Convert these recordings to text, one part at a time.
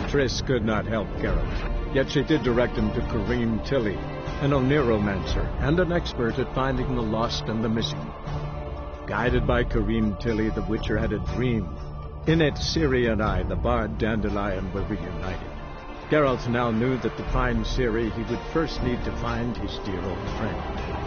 Triss could not help Geralt, yet she did direct him to Kareem Tilly, an oneiromancer and an expert at finding the lost and the missing. Guided by Kareem Tilly, the Witcher had a dream. In it, Ciri and I, the bard Dandelion, were reunited. Geralt now knew that to find Ciri, he would first need to find his dear old friend.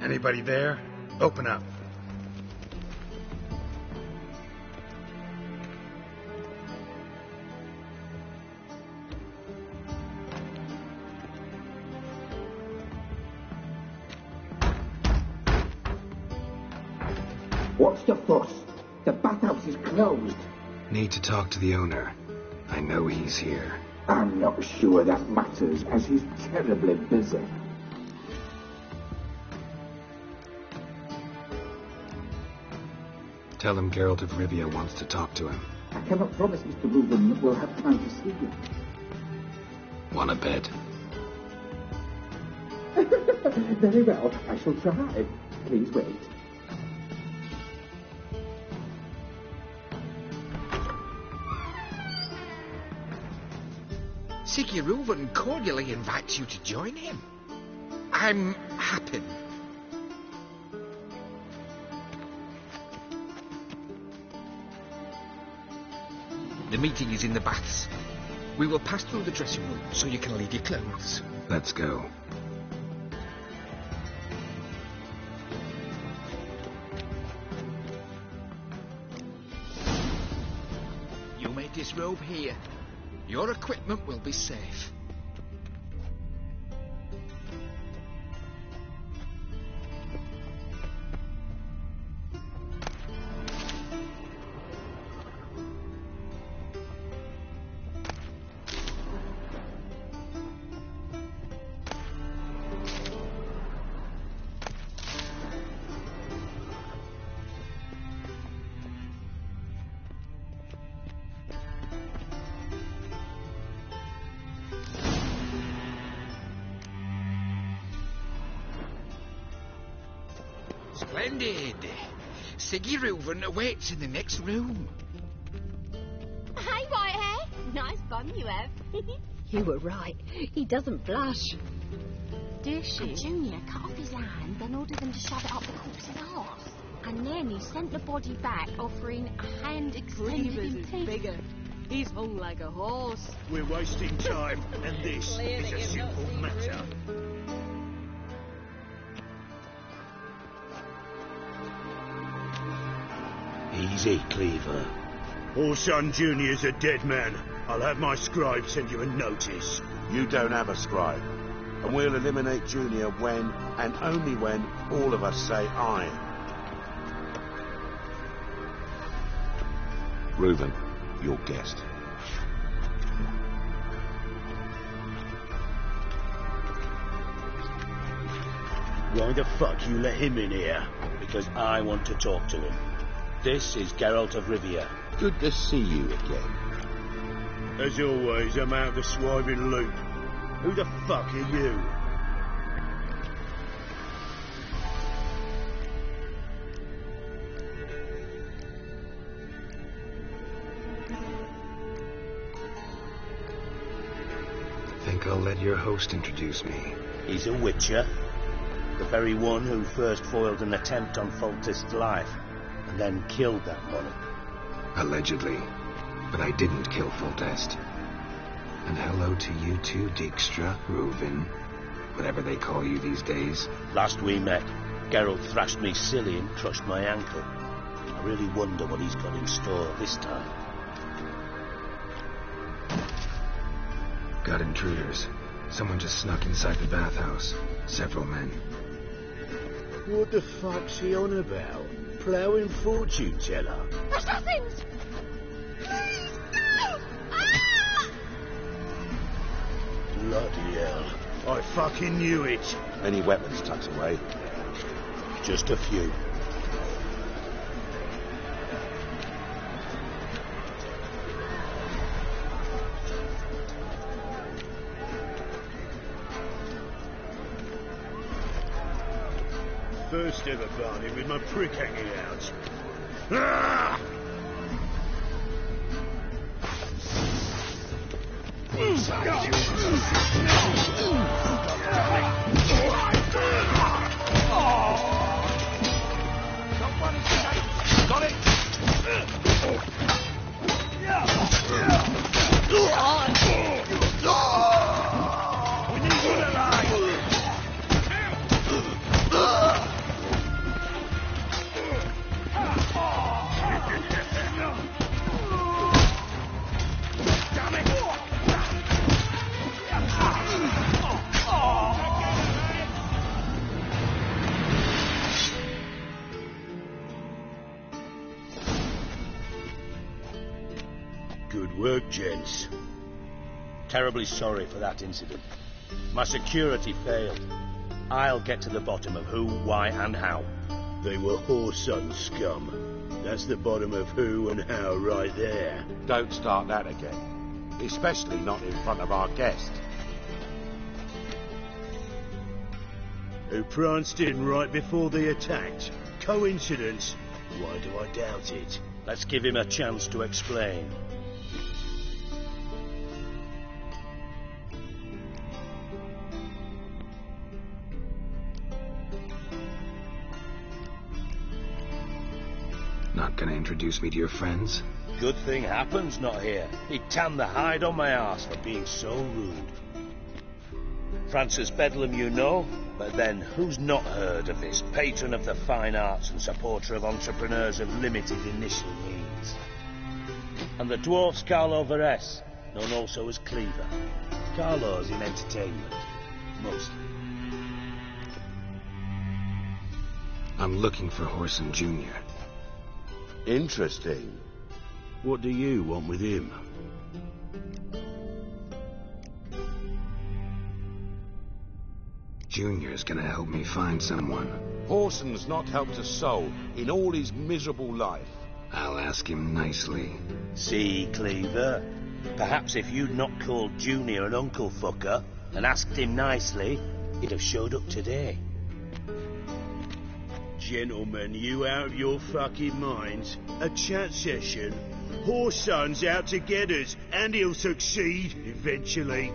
Anybody there? Open up. What's the fuss? The bathhouse is closed. Need to talk to the owner. I know he's here. I'm not sure that matters, as he's terribly busy. Tell him Geralt of Rivia wants to talk to him. I cannot promise Mr. Reuben that we'll have time to see you. Want a bed? Very well, I shall try. Please wait. Reuben cordially invites you to join him. I'm happy. The meeting is in the baths. We will pass through the dressing room so you can leave your clothes. Let's go. You may disrobe here. Your equipment will be safe. Splendid. Reuben awaits in the next room. Hey, Whitehair. Nice bum you have. You were right. He doesn't blush. And Junior cut off his hand, then ordered them to shove it up the corpse's arse. And then he sent the body back, offering a hand extended in teeth. Bigger. He's hung like a horse. We're wasting time, and this is a simple matter. Easy, Cleaver. Orson Jr.'s a dead man. I'll have my scribe send you a notice. You don't have a scribe. And we'll eliminate Junior when, and only when, all of us say aye. Reuben, your guest. Why the fuck you let him in here? Because I want to talk to him. This is Geralt of Rivia. Good to see you again. As always, I'm out of the swiving loop. Who the fuck are you? think I'll let your host introduce me. He's a witcher. The very one who first foiled an attempt on Foltest's life, and then killed that monarch. Allegedly. But I didn't kill Foltest. And hello to you too, Dijkstra, Reuven, whatever they call you these days. Last we met, Geralt thrashed me silly and crushed my ankle. I really wonder what he's got in store this time. Got intruders. Someone just snuck inside the bathhouse. Several men. What the fuck's he on about? Ploughing fortune teller? Assassins! Please, no! Ah! Bloody hell. I fucking knew it. Any weapons tucked away? Just a few. First ever party with my prick hanging out. Ah! Got it! We need one alive! Damn it! Good work, gents. Terribly sorry for that incident. My security failed. I'll get to the bottom of who, why, and how. They were whoreson scum. That's the bottom of who and how right there. Don't start that again. Especially not in front of our guest. Who pranced in right before they attacked. Coincidence? Why do I doubt it? Let's give him a chance to explain. Not gonna introduce me to your friends? Good thing Happen's not here. He'd tan the hide on my arse for being so rude. Francis Bedlam you know, but then who's not heard of this patron of the fine arts and supporter of entrepreneurs of limited initial means? And the dwarf's Carlo Veres, known also as Cleaver. Carlo's in entertainment, mostly. I'm looking for Whoreson Jr. Interesting. What do you want with him? Junior's gonna help me find someone. Whoreson's not helped a soul in all his miserable life. I'll ask him nicely. See, Cleaver? Perhaps if you'd not called Junior an uncle fucker and asked him nicely, he'd have showed up today. Gentlemen, you out of your fucking minds? A chat session? Whoreson's out to get us, and he'll succeed eventually.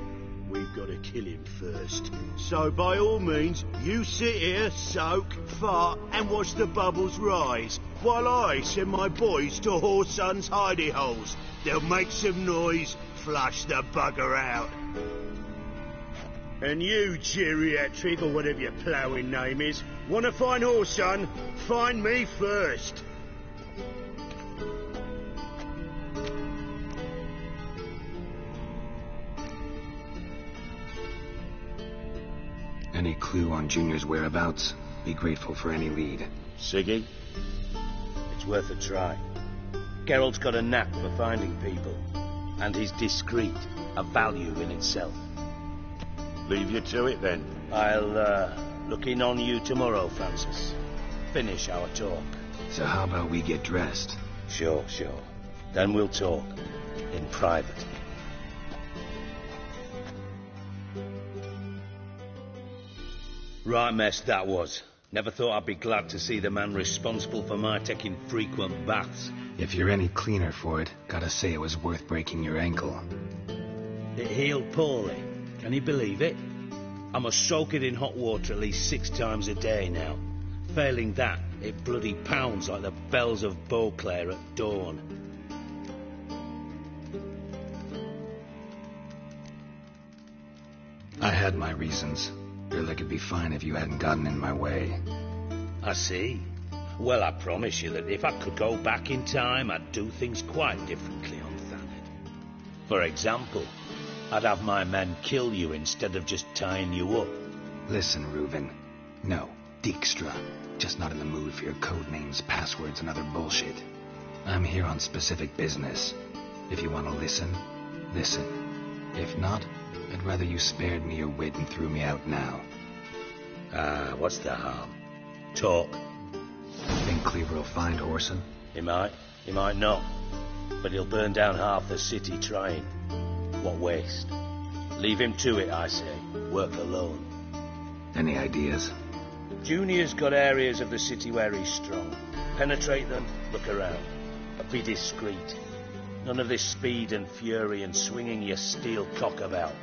We've got to kill him first. So by all means, you sit here, soak, fart, and watch the bubbles rise, while I send my boys to Whoreson's hidey holes. They'll make some noise, flush the bugger out. And you, geriatric, or whatever your ploughing name is, want to find Whoreson? Find me first. Any clue on Junior's whereabouts? Be grateful for any lead. Siggy? It's worth a try. Geralt's got a knack for finding people. And he's discreet, a value in itself. Leave you to it then. I'll, look in on you tomorrow, Francis. Finish our talk. So how about we get dressed? Sure. Then we'll talk. In private. Right mess that was. Never thought I'd be glad to see the man responsible for my taking frequent baths. If you're any cleaner for it, gotta say it was worth breaking your ankle. It healed poorly. Can you believe it? I must soak it in hot water at least 6 times a day now. Failing that, it bloody pounds like the bells of Beauclair at dawn. I had my reasons. Feel I could be fine if you hadn't gotten in my way. I see. Well, I promise you that if I could go back in time, I'd do things quite differently on Thanet. For example, I'd have my men kill you instead of just tying you up. Listen, Reuven. No, Dijkstra. Just not in the mood for your code names, passwords, and other bullshit. I'm here on specific business. If you want to listen, listen. If not, I'd rather you spared me your wit and threw me out now. What's the harm? Talk. Think Cleaver will find Whoreson? He might not. But he'll burn down half the city trying. What waste? Leave him to it, I say. Work alone. Any ideas? Junior's got areas of the city where he's strong. Penetrate them, look around. But be discreet. None of this speed and fury and swinging your steel cock about.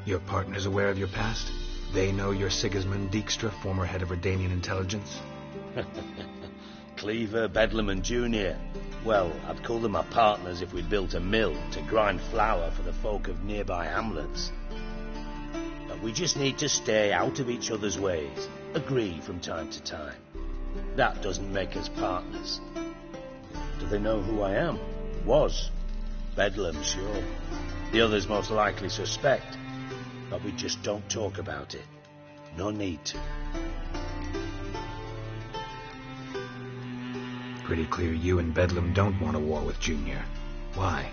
Your partner's aware of your past? They know you're Sigismund Dijkstra, former head of Redanian intelligence? Cleaver, Bedlam and Junior. Well, I'd call them my partners if we'd built a mill to grind flour for the folk of nearby hamlets. But we just need to stay out of each other's ways. Agree from time to time. That doesn't make us partners. Do they know who I am? Was. Bedlam, sure. The others most likely suspect. But we just don't talk about it. No need to. Pretty clear you and Bedlam don't want a war with Junior. Why?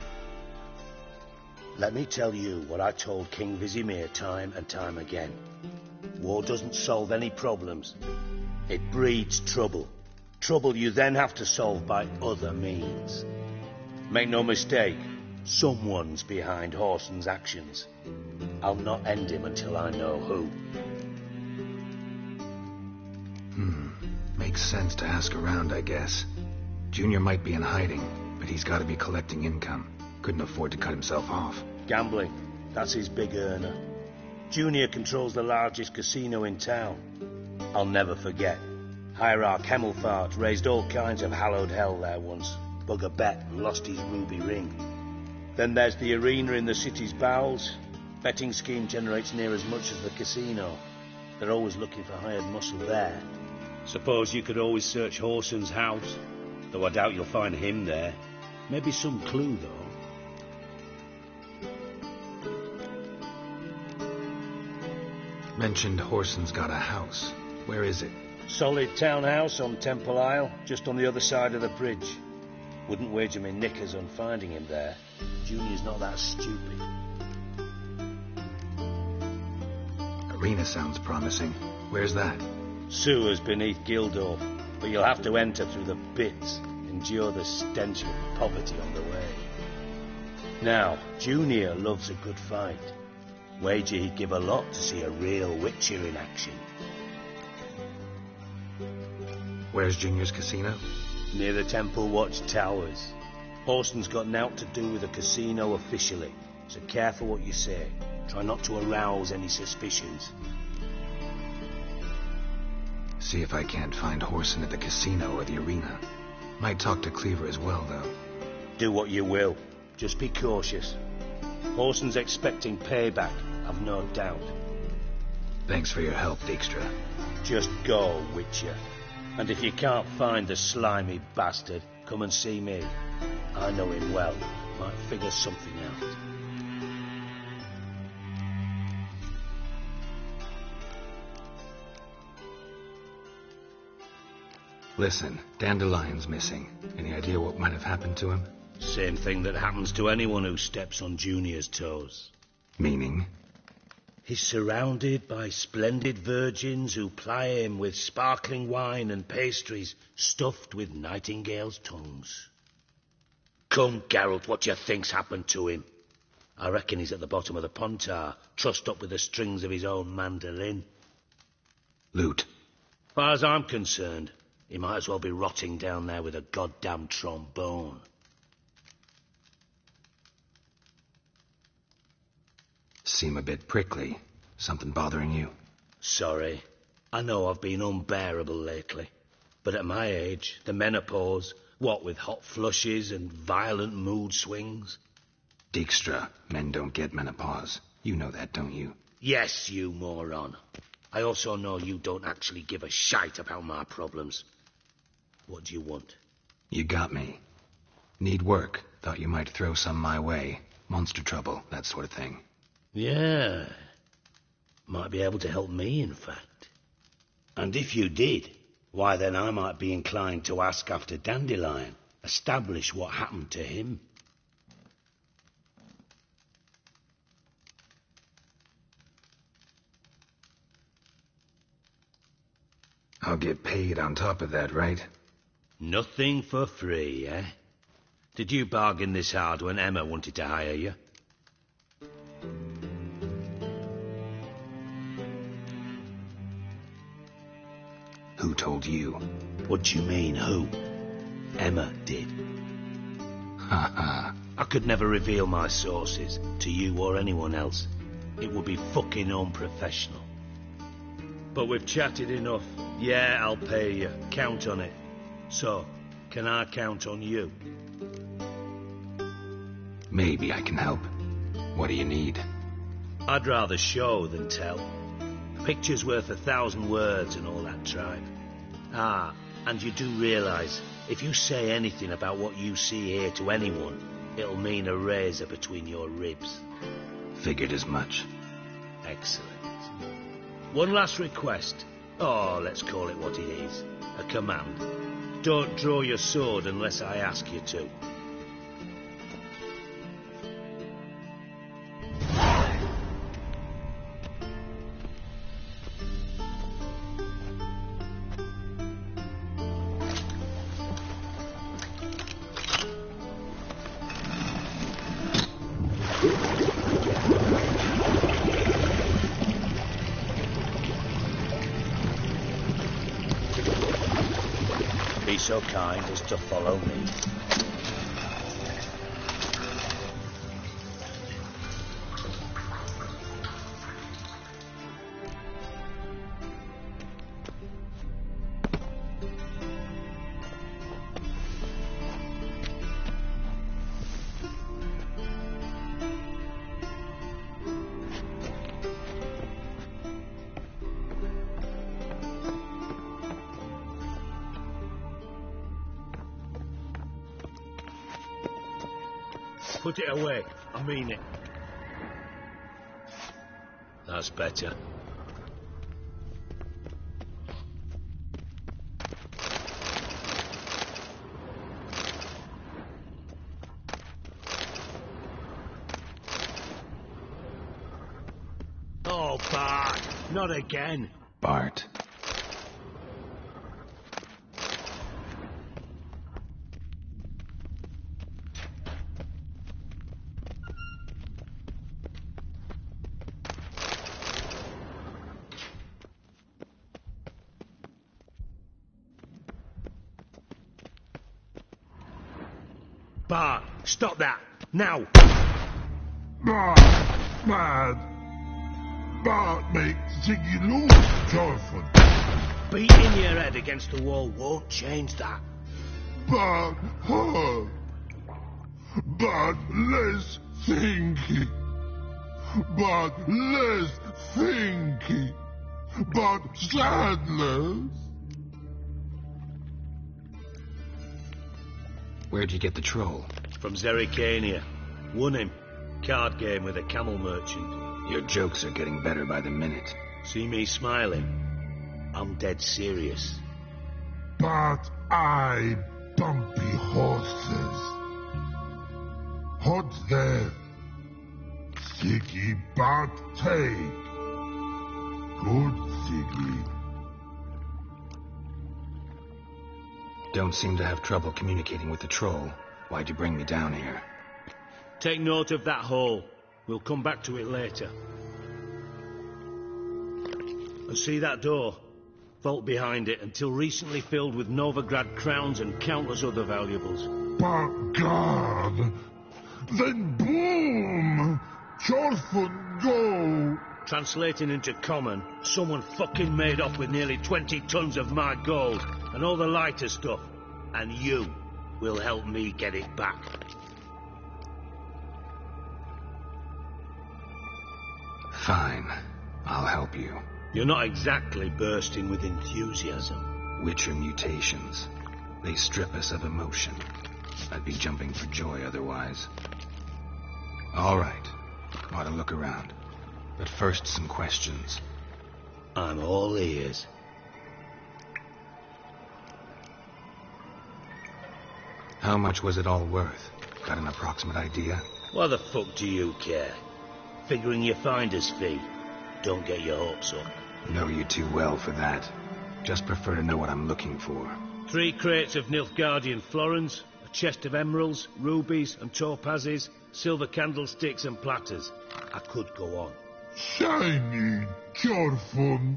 Let me tell you what I told King Vizimir time and time again. War doesn't solve any problems. It breeds trouble. Trouble you then have to solve by other means. Make no mistake, someone's behind Whoreson's actions. I'll not end him until I know who. Makes sense to ask around, I guess. Junior might be in hiding, but he's got to be collecting income. Couldn't afford to cut himself off. Gambling, that's his big earner. Junior controls the largest casino in town. I'll never forget. Hierarch Hemmelfart raised all kinds of hallowed hell there once. Bug a bet and lost his ruby ring. Then there's the arena in the city's bowels. Betting scheme generates near as much as the casino. They're always looking for hired muscle there. Suppose you could always search Whoreson's house, though I doubt you'll find him there. Maybe some clue, though. Mentioned Whoreson's got a house. Where is it? Solid townhouse on Temple Isle, just on the other side of the bridge. Wouldn't wager me knickers on finding him there. Junior's not that stupid. Arena sounds promising. Where's that? Sewers beneath Gildorf, but you'll have to enter through the pits, endure the stench of poverty on the way. Now, Junior loves a good fight. Wager he'd give a lot to see a real Witcher in action. Where's Junior's casino? Near the Temple Watch Towers. Whoreson's got nought to do with the casino officially, so careful what you say. Try not to arouse any suspicions. See if I can't find Whoreson at the casino or the arena. Might talk to Cleaver as well, though. Do what you will. Just be cautious. Whoreson's expecting payback, I've no doubt. Thanks for your help, Dijkstra. Just go, Witcher. And if you can't find the slimy bastard, come and see me. I know him well. Might figure something out. Listen, Dandelion's missing. Any idea what might have happened to him? Same thing that happens to anyone who steps on Junior's toes. Meaning? He's surrounded by splendid virgins who ply him with sparkling wine and pastries stuffed with nightingales' tongues. Come, Geralt, what do you think's happened to him? I reckon he's at the bottom of the Pontar, trussed up with the strings of his own mandolin. Loot. As far as I'm concerned, he might as well be rotting down there with a goddamn trombone. Seem a bit prickly. Something bothering you? Sorry. I know I've been unbearable lately. But at my age, the menopause, what with hot flushes and violent mood swings. Dijkstra, men don't get menopause. You know that, don't you? Yes, you moron. I also know you don't actually give a shite about my problems. What do you want? You got me. Need work. Thought you might throw some my way. Monster trouble, that sort of thing. Yeah. Might be able to help me, in fact. And if you did, why then I might be inclined to ask after Dandelion. Establish what happened to him. I'll get paid on top of that, right? Nothing for free, eh? Did you bargain this hard when Emma wanted to hire you? Who told you? What do you mean, who? Emma did. Ha ha. I could never reveal my sources to you or anyone else. It would be fucking unprofessional. But we've chatted enough. Yeah, I'll pay you. Count on it. So, can I count on you? Maybe I can help. What do you need? I'd rather show than tell. A picture's worth 1,000 words and all that tribe. Ah, and you do realise, if you say anything about what you see here to anyone, it'll mean a razor between your ribs. Figured as much. Excellent. One last request. Oh, let's call it what it is. A command. Don't draw your sword unless I ask you to. Be so kind as to follow me. Put it away. I mean it. That's better. Oh, Bart. Not again. Bart. Bart, stop that! Now! Bart, mad. Bart makes Ziggy lose, Jonathan. Beating your head against the wall won't change that. Bart hurt. Bart less thinky. Bart less thinky. Bart sadness. Where'd you get the troll? From Zerrikania. Won him. Card game with a camel merchant. Your jokes are getting better by the minute. See me smiling? I'm dead serious. But I bumpy horses. Hot there. Ziggy Bart take. Good Ziggy. Don't seem to have trouble communicating with the troll. Why'd you bring me down here? Take note of that hole. We'll come back to it later. And see that door? Vault behind it, until recently filled with Novigrad crowns and countless other valuables. But God, then boom! Chorfun, go! Translating into common, someone fucking made off with nearly 20 tons of my gold and all the lighter stuff. And you will help me get it back. Fine. I'll help you. You're not exactly bursting with enthusiasm. Witcher mutations. They strip us of emotion. I'd be jumping for joy otherwise. All right. Ought to look around. But first, some questions. I'm all ears. How much was it all worth? Got an approximate idea? Why the fuck do you care? Figuring your finder's fee. Don't get your hopes up. Know you too well for that. Just prefer to know what I'm looking for. 3 crates of Nilfgaardian florins, a chest of emeralds, rubies and topazes, silver candlesticks and platters. I could go on. Shiny Chorfun.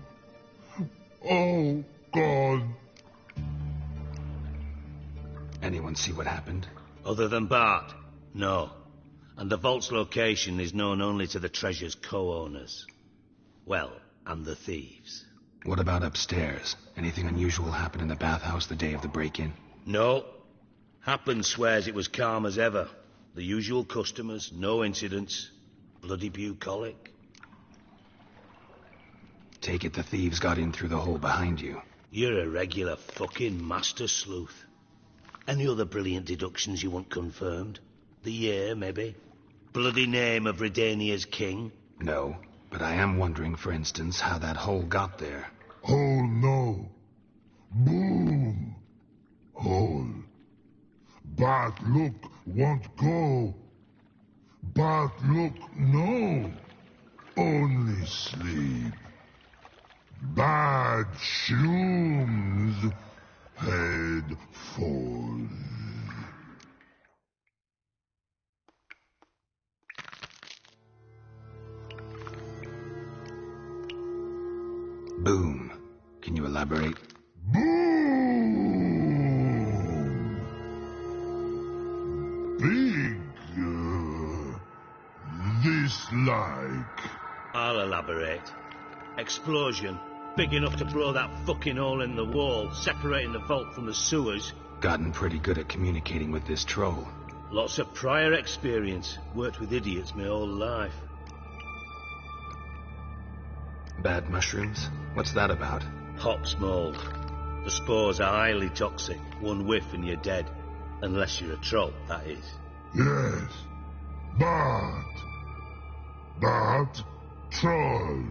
Oh, God. Anyone see what happened? Other than Bart? No. And the vault's location is known only to the treasure's co-owners. Well, and the thieves. What about upstairs? Anything unusual happen in the bathhouse the day of the break-in? No. Happen swears it was calm as ever. The usual customers, no incidents. Bloody bucolic. Take it the thieves got in through the hole behind you. You're a regular fucking master sleuth. Any other brilliant deductions you want confirmed? The year, maybe? Bloody name of Redania's king? No, but I am wondering, for instance, how that hole got there. Hole no. Boom. Hole. But look, won't go. But look, no. Only sleep. Bad shrooms. Head falls. Boom. Can you elaborate? Boom! Big, this-like. I'll elaborate. Explosion. Big enough to blow that fucking hole in the wall, separating the vault from the sewers. Gotten pretty good at communicating with this troll. Lots of prior experience. Worked with idiots my whole life. Bad mushrooms? What's that about? Hops mold. The spores are highly toxic. One whiff and you're dead. Unless you're a troll, that is. Yes. But, troll.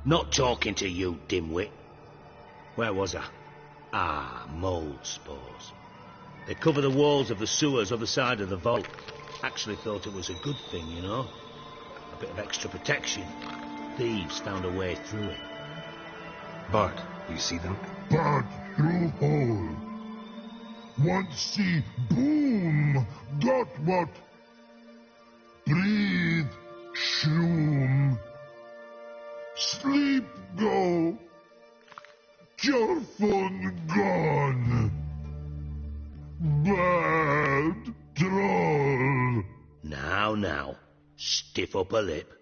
Not talking to you, dimwit. Where was I? Ah, mold spores. They cover the walls of the sewers other side of the vault. Actually thought it was a good thing, you know. A bit of extra protection. Thieves found a way through it. Bart, you see them? Bart through hole. Want see boom. Got what? Breathe. Shroom. Sleep go. Your phone gone. Bad troll. Now. Stiff upper lip.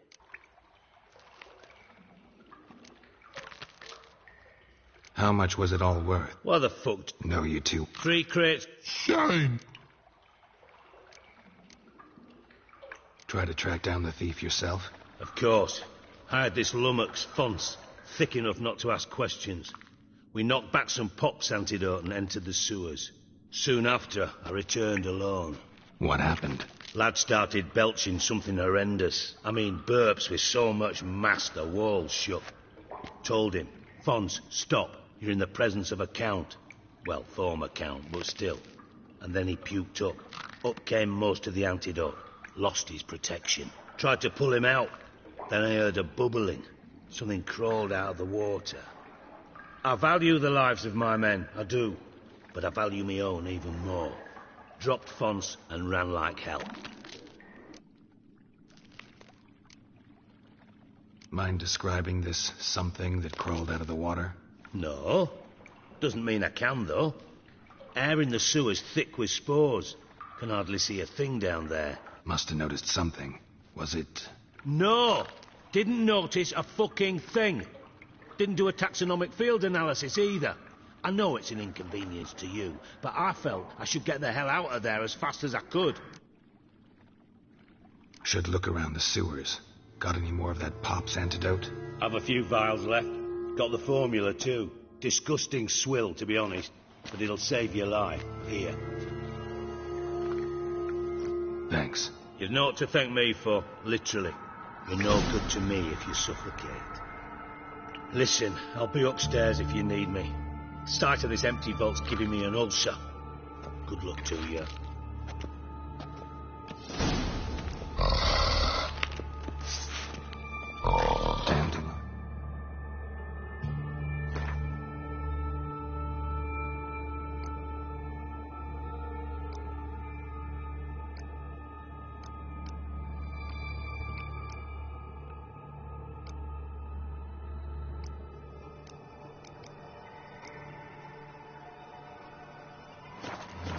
How much was it all worth? What the fuck? No, you two. 3 crates. Shine. Try to track down the thief yourself? Of course. I had this lummox, Fons, thick enough not to ask questions. We knocked back some pops antidote and entered the sewers. Soon after, I returned alone. What happened? Lad started belching something horrendous. I mean, burps with so much mass the walls shook. Told him, Fons, stop. You're in the presence of a count. Well, former count, but still. And then he puked up. Up came most of the antidote. Lost his protection. Tried to pull him out. Then I heard a bubbling. Something crawled out of the water. I value the lives of my men, I do. But I value my own even more. Dropped Fons and ran like hell. Mind describing this something that crawled out of the water? No. Doesn't mean I can, though. Air in the sewer's thick with spores. Can hardly see a thing down there. Must have noticed something. Was it No. Didn't notice a fucking thing. Didn't do a taxonomic field analysis either. I know it's an inconvenience to you, but I felt I should get the hell out of there as fast as I could. Should look around the sewers. Got any more of that Pop's antidote? Have a few vials left. Got the formula too. Disgusting swill, to be honest. But it'll save your life. Here. Thanks. You've naught to thank me for, literally. You're no good to me if you suffocate. Listen, I'll be upstairs if you need me. Sight of this empty vault's giving me an ulcer. Good luck to you. Dandelion.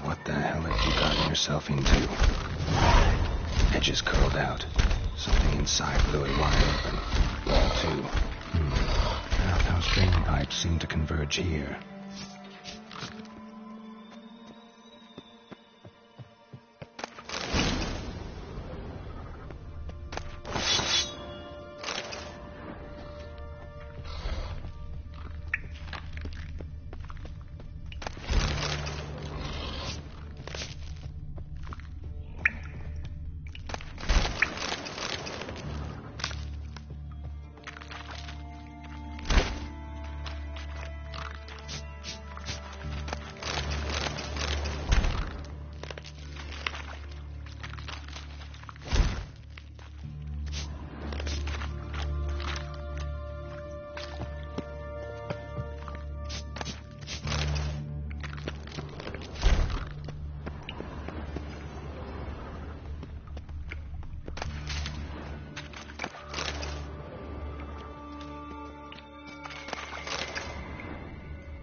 What the hell have you gotten yourself into? Edges curled out. Something inside blew it wide open. Wall too. Outhouse drain pipes seem to converge here.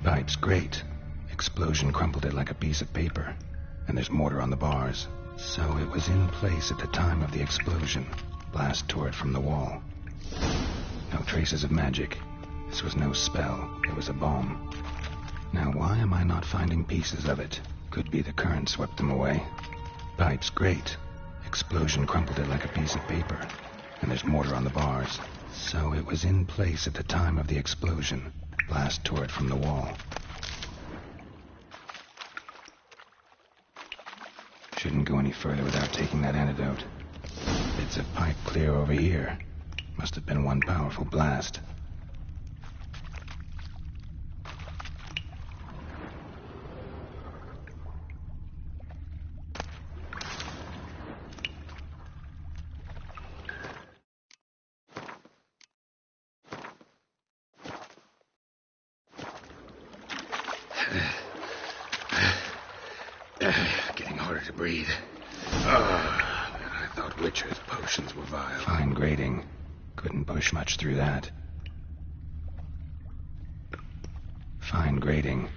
Pipe's great. Explosion crumpled it like a piece of paper. And there's mortar on the bars. So it was in place at the time of the explosion. Blast tore it from the wall. No traces of magic. This was no spell. It was a bomb. Now why am I not finding pieces of it? Could be the current swept them away. Pipe's great. Explosion crumpled it like a piece of paper. And there's mortar on the bars. So it was in place at the time of the explosion. Blast tore it from the wall. Shouldn't go any further without taking that antidote. Bits of pipe clear over here. Must have been one powerful blast. Getting harder to breathe. I thought Witcher's potions were vile. Fine grading. Couldn't push much through that. Fine grading.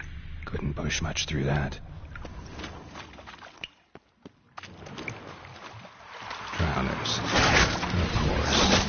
Couldn't push much through that. Drowners. Of course.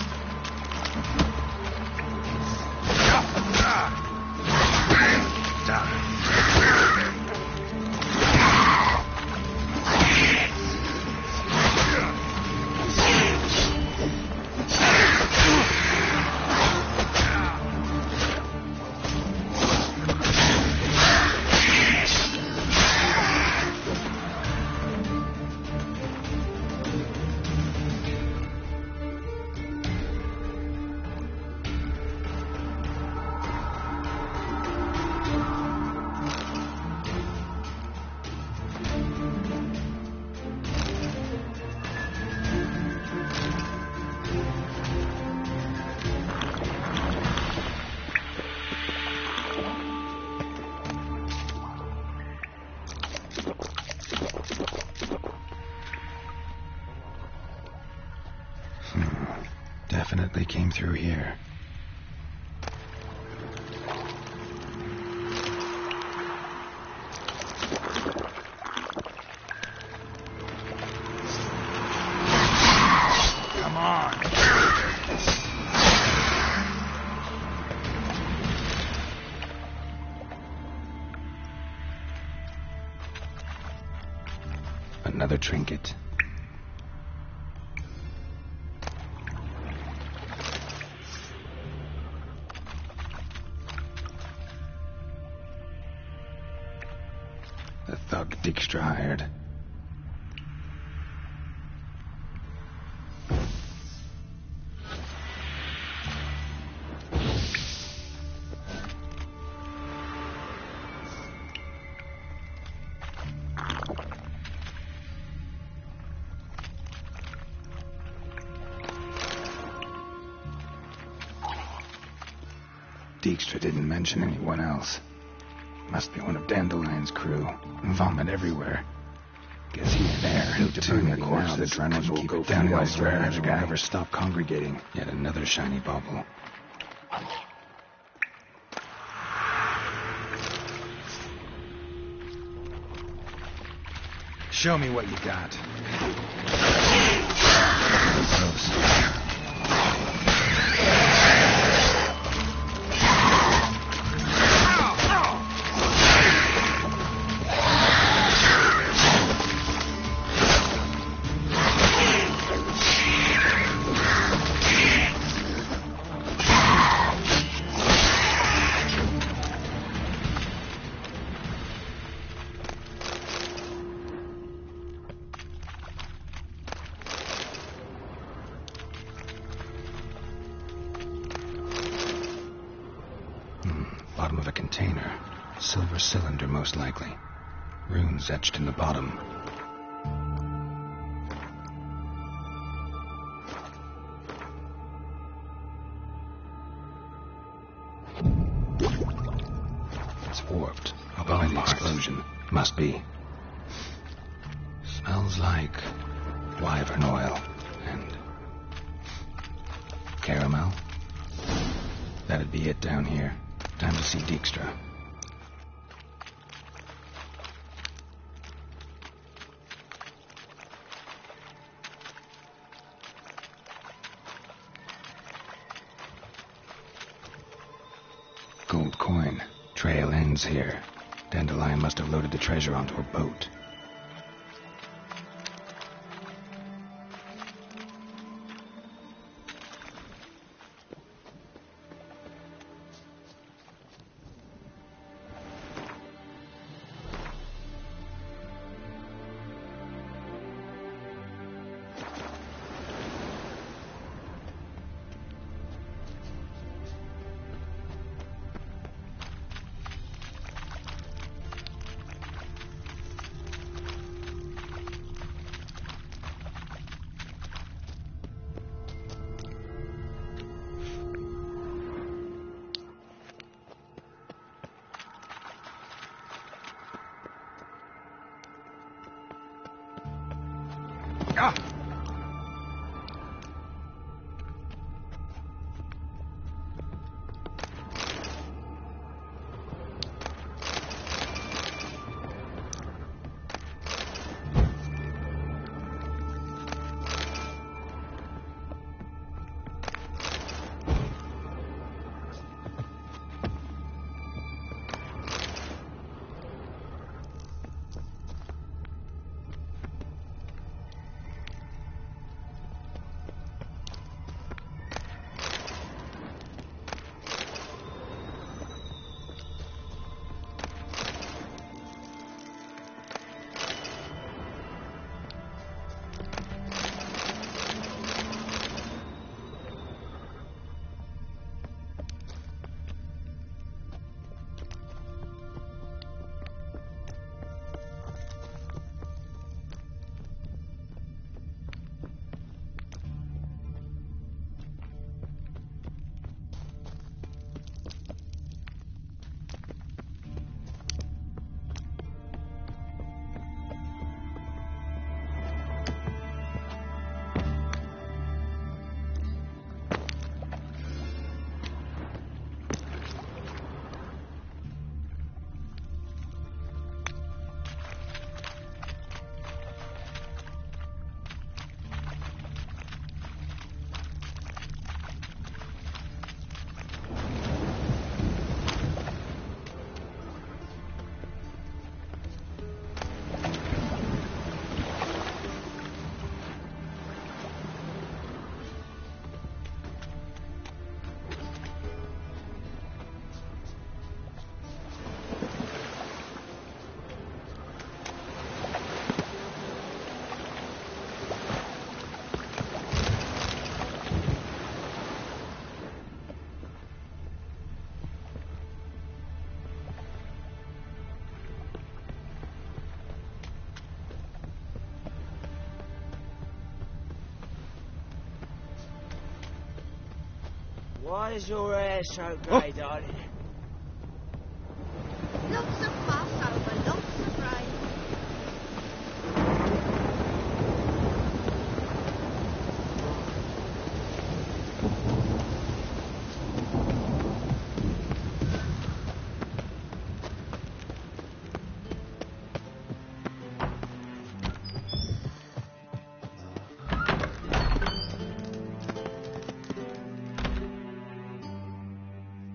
Definitely came through here. Come on. Another trinket. The thug Dijkstra hired. Dijkstra didn't mention anyone else. Must be one of Dandelion's crew. Vomit everywhere. Guess he's there. He'll turn the corpse. The adrenaline will go down elsewhere. It will never stop congregating. Yet another shiny bauble. Show me what you got. Close. Bottom of a container. Silver cylinder, most likely. Runes etched in the bottom. It's warped. Up by the explosion. Must be. Smells like wyvern oil and caramel. That'd be it down here. Time to see Dijkstra. Gold coin. Trail ends here. Dandelion must have loaded the treasure onto a boat. Ah! Why is your hair so grey, darling? Lots of fuss over lots of rain.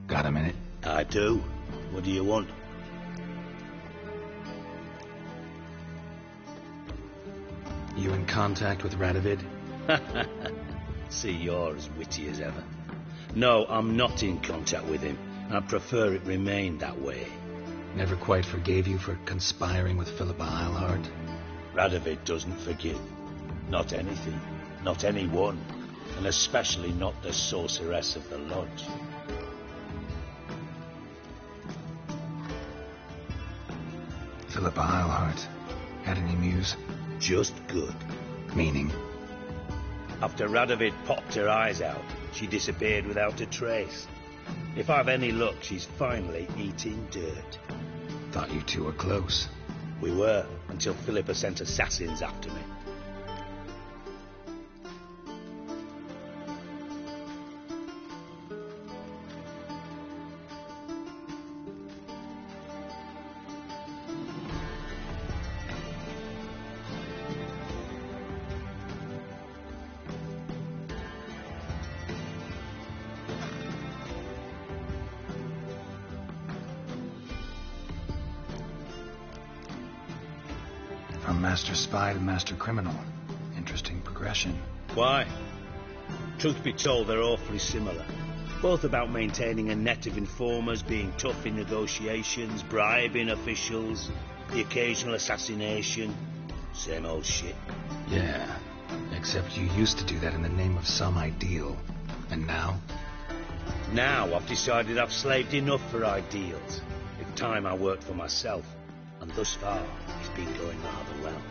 Got a minute? I do. What do you want? You in contact with Radovid? See, you're as witty as ever. No, I'm not in contact with him. I prefer it remained that way. Never quite forgave you for conspiring with Philippa Eilhart? Radovid doesn't forgive. Not anything. Not anyone. And especially not the sorceress of the lodge. Philippa Eilhart. Had any news? Just good. Meaning? After Radovid popped her eyes out, she disappeared without a trace. If I've any luck, she's finally eating dirt. Thought you two were close. We were, until Philippa sent assassins after me. From master spy to master criminal. Interesting progression. Why? Truth be told, they're awfully similar. Both about maintaining a net of informers, being tough in negotiations, bribing officials, the occasional assassination. Same old shit. Yeah, except you used to do that in the name of some ideal. And now? Now I've decided I've slaved enough for ideals. It's time I worked for myself. And thus far, it's been going rather well.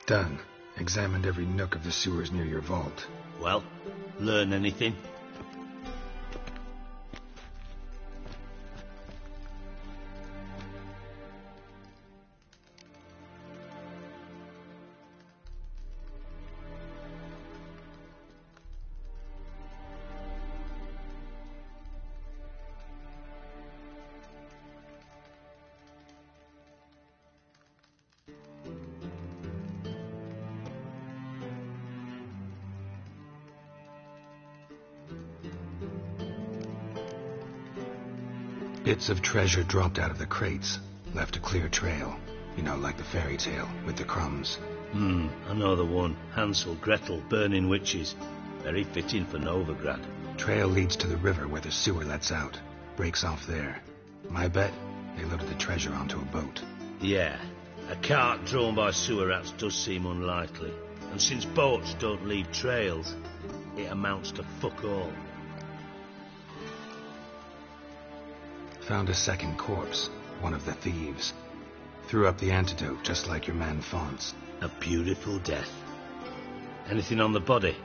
Done. Examined every nook of the sewers near your vault. Well, learn anything? Bits of treasure dropped out of the crates. Left a clear trail. You know, like the fairy tale, with the crumbs. I know the one. Hansel, Gretel, burning witches. Very fitting for Novigrad. Trail leads to the river where the sewer lets out. Breaks off there. My bet, they loaded the treasure onto a boat. Yeah. A cart drawn by sewer rats does seem unlikely. And since boats don't leave trails, it amounts to fuck all. Found a second corpse, one of the thieves. Threw up the antidote, just like your man Fonz. A beautiful death. Anything on the body?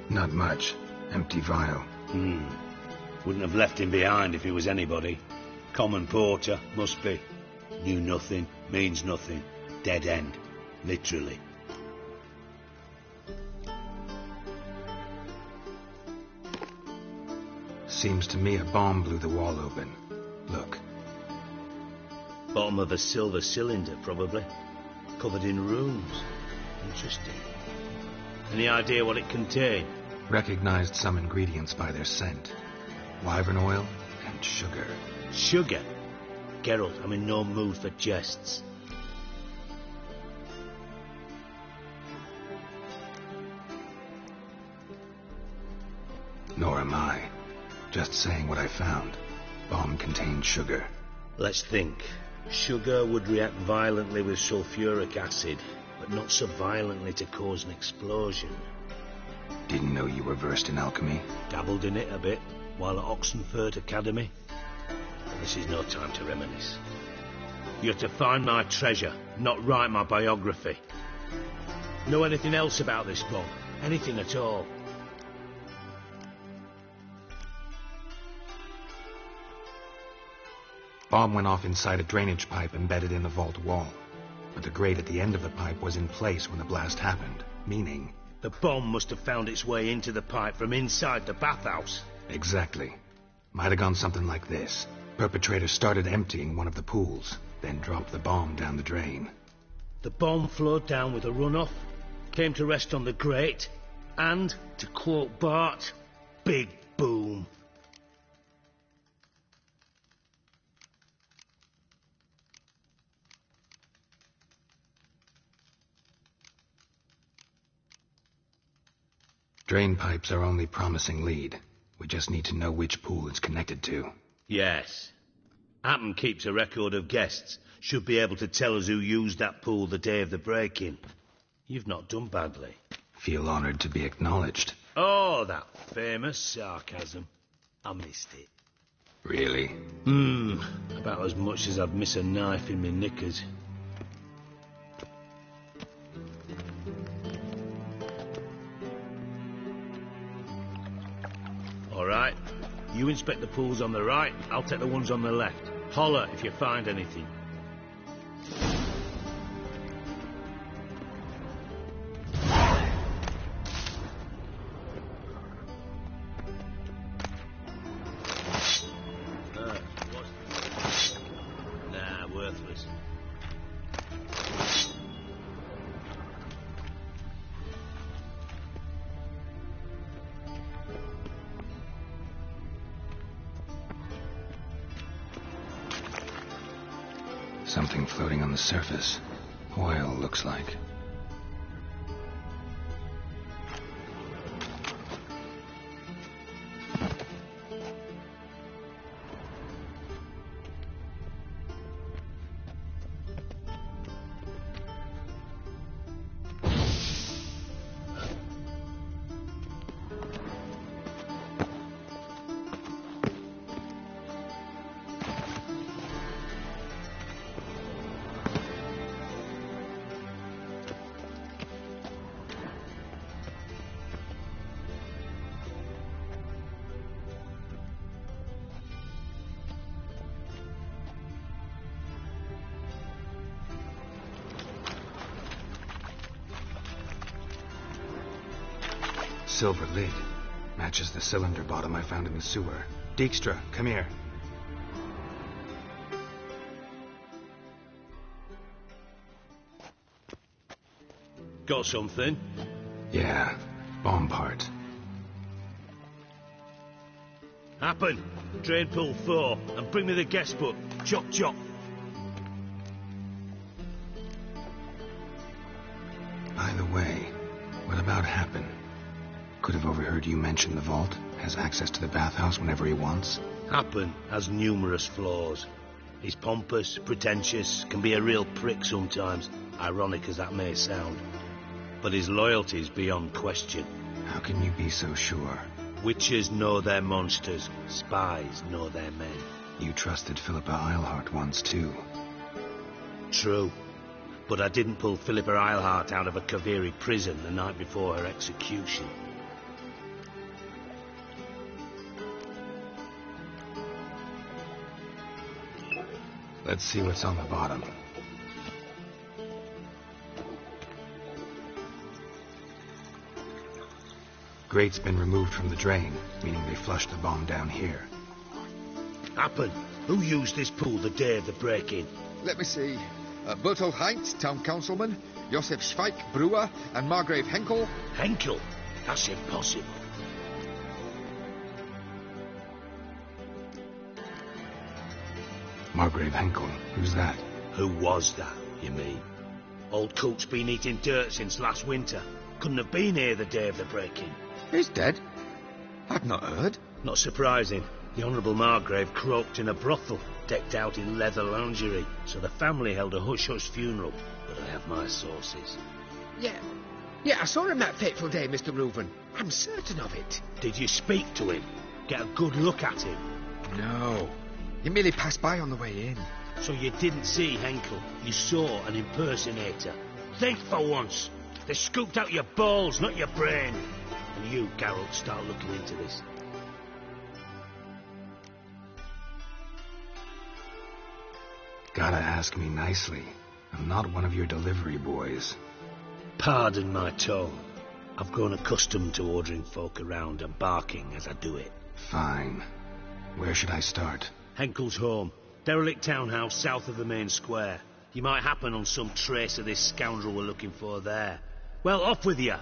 Not much. Empty vial. Wouldn't have left him behind if he was anybody. Common porter, must be. Knew nothing, means nothing. Dead end. Literally. Seems to me a bomb blew the wall open. Look. Bottom of a silver cylinder, probably. Covered in runes. Interesting. Any idea what it contained? Recognized some ingredients by their scent. Wyvern oil and sugar. Sugar? Geralt, I'm in no mood for jests. Nor am I. Just saying what I found. Bomb contained sugar. Let's think. Sugar would react violently with sulfuric acid, but not so violently to cause an explosion. Didn't know you were versed in alchemy. Dabbled in it a bit, while at Oxenford Academy. But this is no time to reminisce. You're to find my treasure, not write my biography. Know anything else about this bomb? Anything at all? Bomb went off inside a drainage pipe embedded in the vault wall. But the grate at the end of the pipe was in place when the blast happened, meaning... The bomb must have found its way into the pipe from inside the bathhouse. Exactly. Might have gone something like this. Perpetrator started emptying one of the pools, then dropped the bomb down the drain. The bomb flowed down with a runoff, came to rest on the grate, and, to quote Bart, big boom. Drain pipes are only promising lead. We just need to know which pool it's connected to. Yes. Appen keeps a record of guests. Should be able to tell us who used that pool the day of the break-in. You've not done badly. Feel honored to be acknowledged. Oh, that famous sarcasm. I missed it. Really? About as much as I'd miss a knife in my knickers. All right. You inspect the pools on the right, I'll take the ones on the left. Holler if you find anything. Nah, worthless. Something floating on the surface. Oil, looks like. Silver lid. Matches the cylinder bottom I found in the sewer. Dijkstra, come here. Got something? Yeah, bomb part. Happen. Drain pool 4, and bring me the guest book. Chop chop. By the way, what about Happen? Could have overheard you mention the vault. Has access to the bathhouse whenever he wants. Happen has numerous flaws. He's pompous, pretentious, can be a real prick sometimes, ironic as that may sound. But his loyalty's beyond question. How can you be so sure? Witches know their monsters. Spies know their men. You trusted Philippa Eilhart once, too. True. But I didn't pull Philippa Eilhart out of a Kaviri prison the night before her execution. Let's see what's on the bottom. Grate's been removed from the drain, meaning they flushed the bomb down here. Happen. Who used this pool the day of the break-in? Let me see. Bertolt Heinz, town councilman, Josef Schweik, brewer, and Margrave Henkel. Henkel? That's impossible. Margrave Henkel, who's that? Who was that, you mean? Old Coot's been eating dirt since last winter. Couldn't have been here the day of the break-in. He's dead? I've not heard. Not surprising. The Honourable Margrave croaked in a brothel, decked out in leather lingerie, so the family held a hush-hush funeral, but I have my sources. Yeah, I saw him that fateful day, Mr. Reuven. I'm certain of it. Did you speak to him? Get a good look at him? No. He merely passed by on the way in. So you didn't see Henkel. You saw an impersonator. Think for once. They scooped out your balls, not your brain. And you, Geralt, start looking into this. Gotta ask me nicely. I'm not one of your delivery boys. Pardon my tone. I've grown accustomed to ordering folk around and barking as I do it. Fine. Where should I start? Henkel's home. Derelict townhouse south of the main square. You might happen on some trace of this scoundrel we're looking for there. Well, off with you.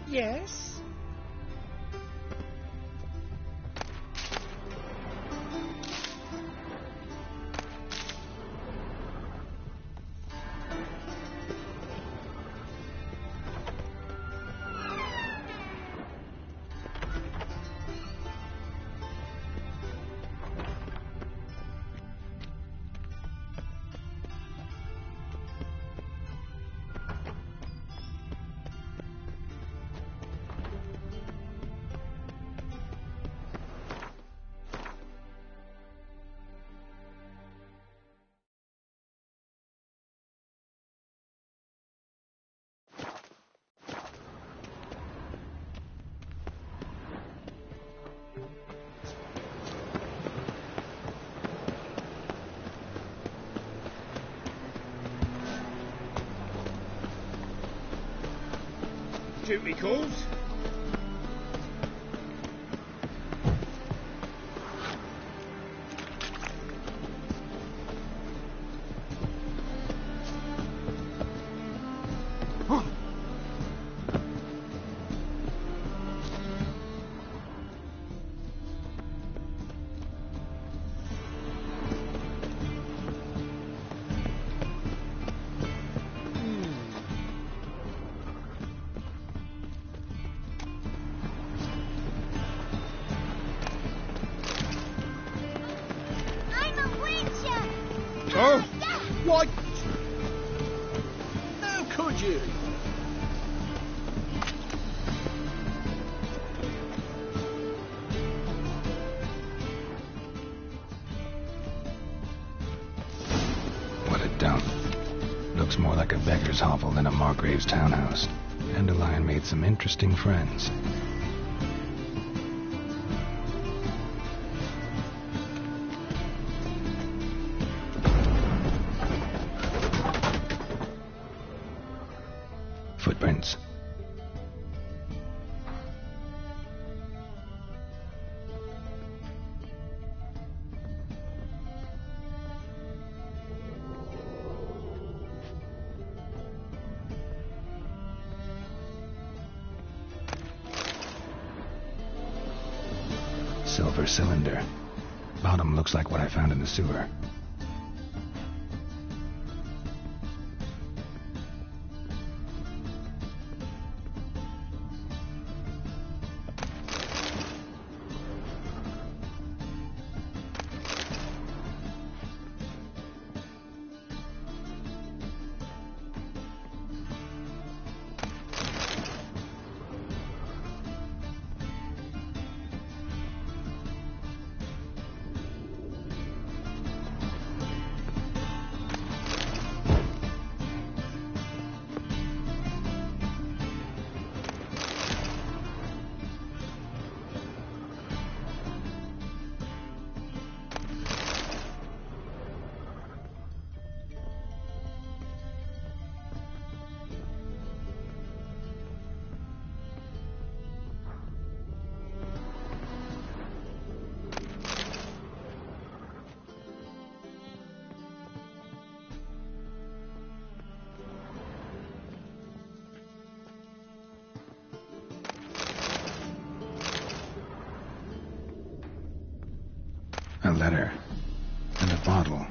Yes? Duty calls. Oh? Why? How could you? What a dump. Looks more like a beggar's hovel than a Margrave's townhouse. Dandelion made some interesting friends. Footprints. Silver cylinder. Bottom looks like what I found in the sewer. A letter. And a bottle.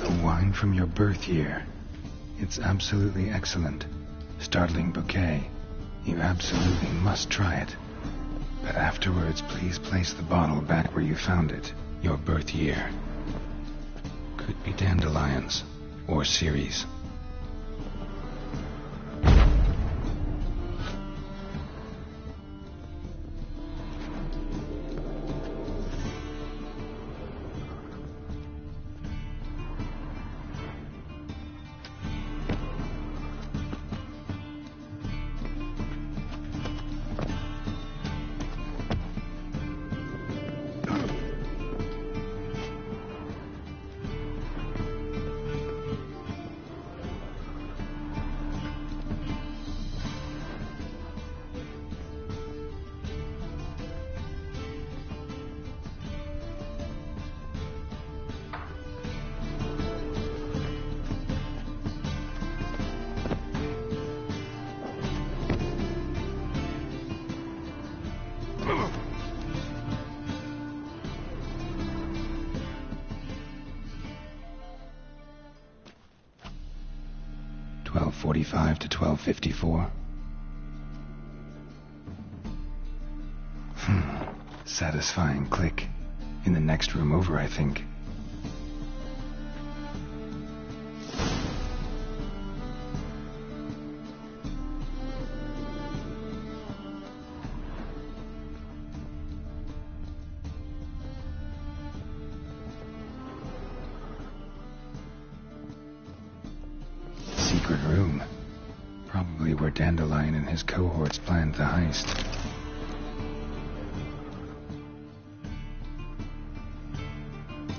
The wine from your birth year. It's absolutely excellent. Startling bouquet. You absolutely must try it. But afterwards, please place the bottle back where you found it. Your birth year. Could be dandelions. Or Ceres. .45 to 12:54. Satisfying click. In the next room over, I think. Secret room. Probably where Dandelion and his cohorts planned the heist.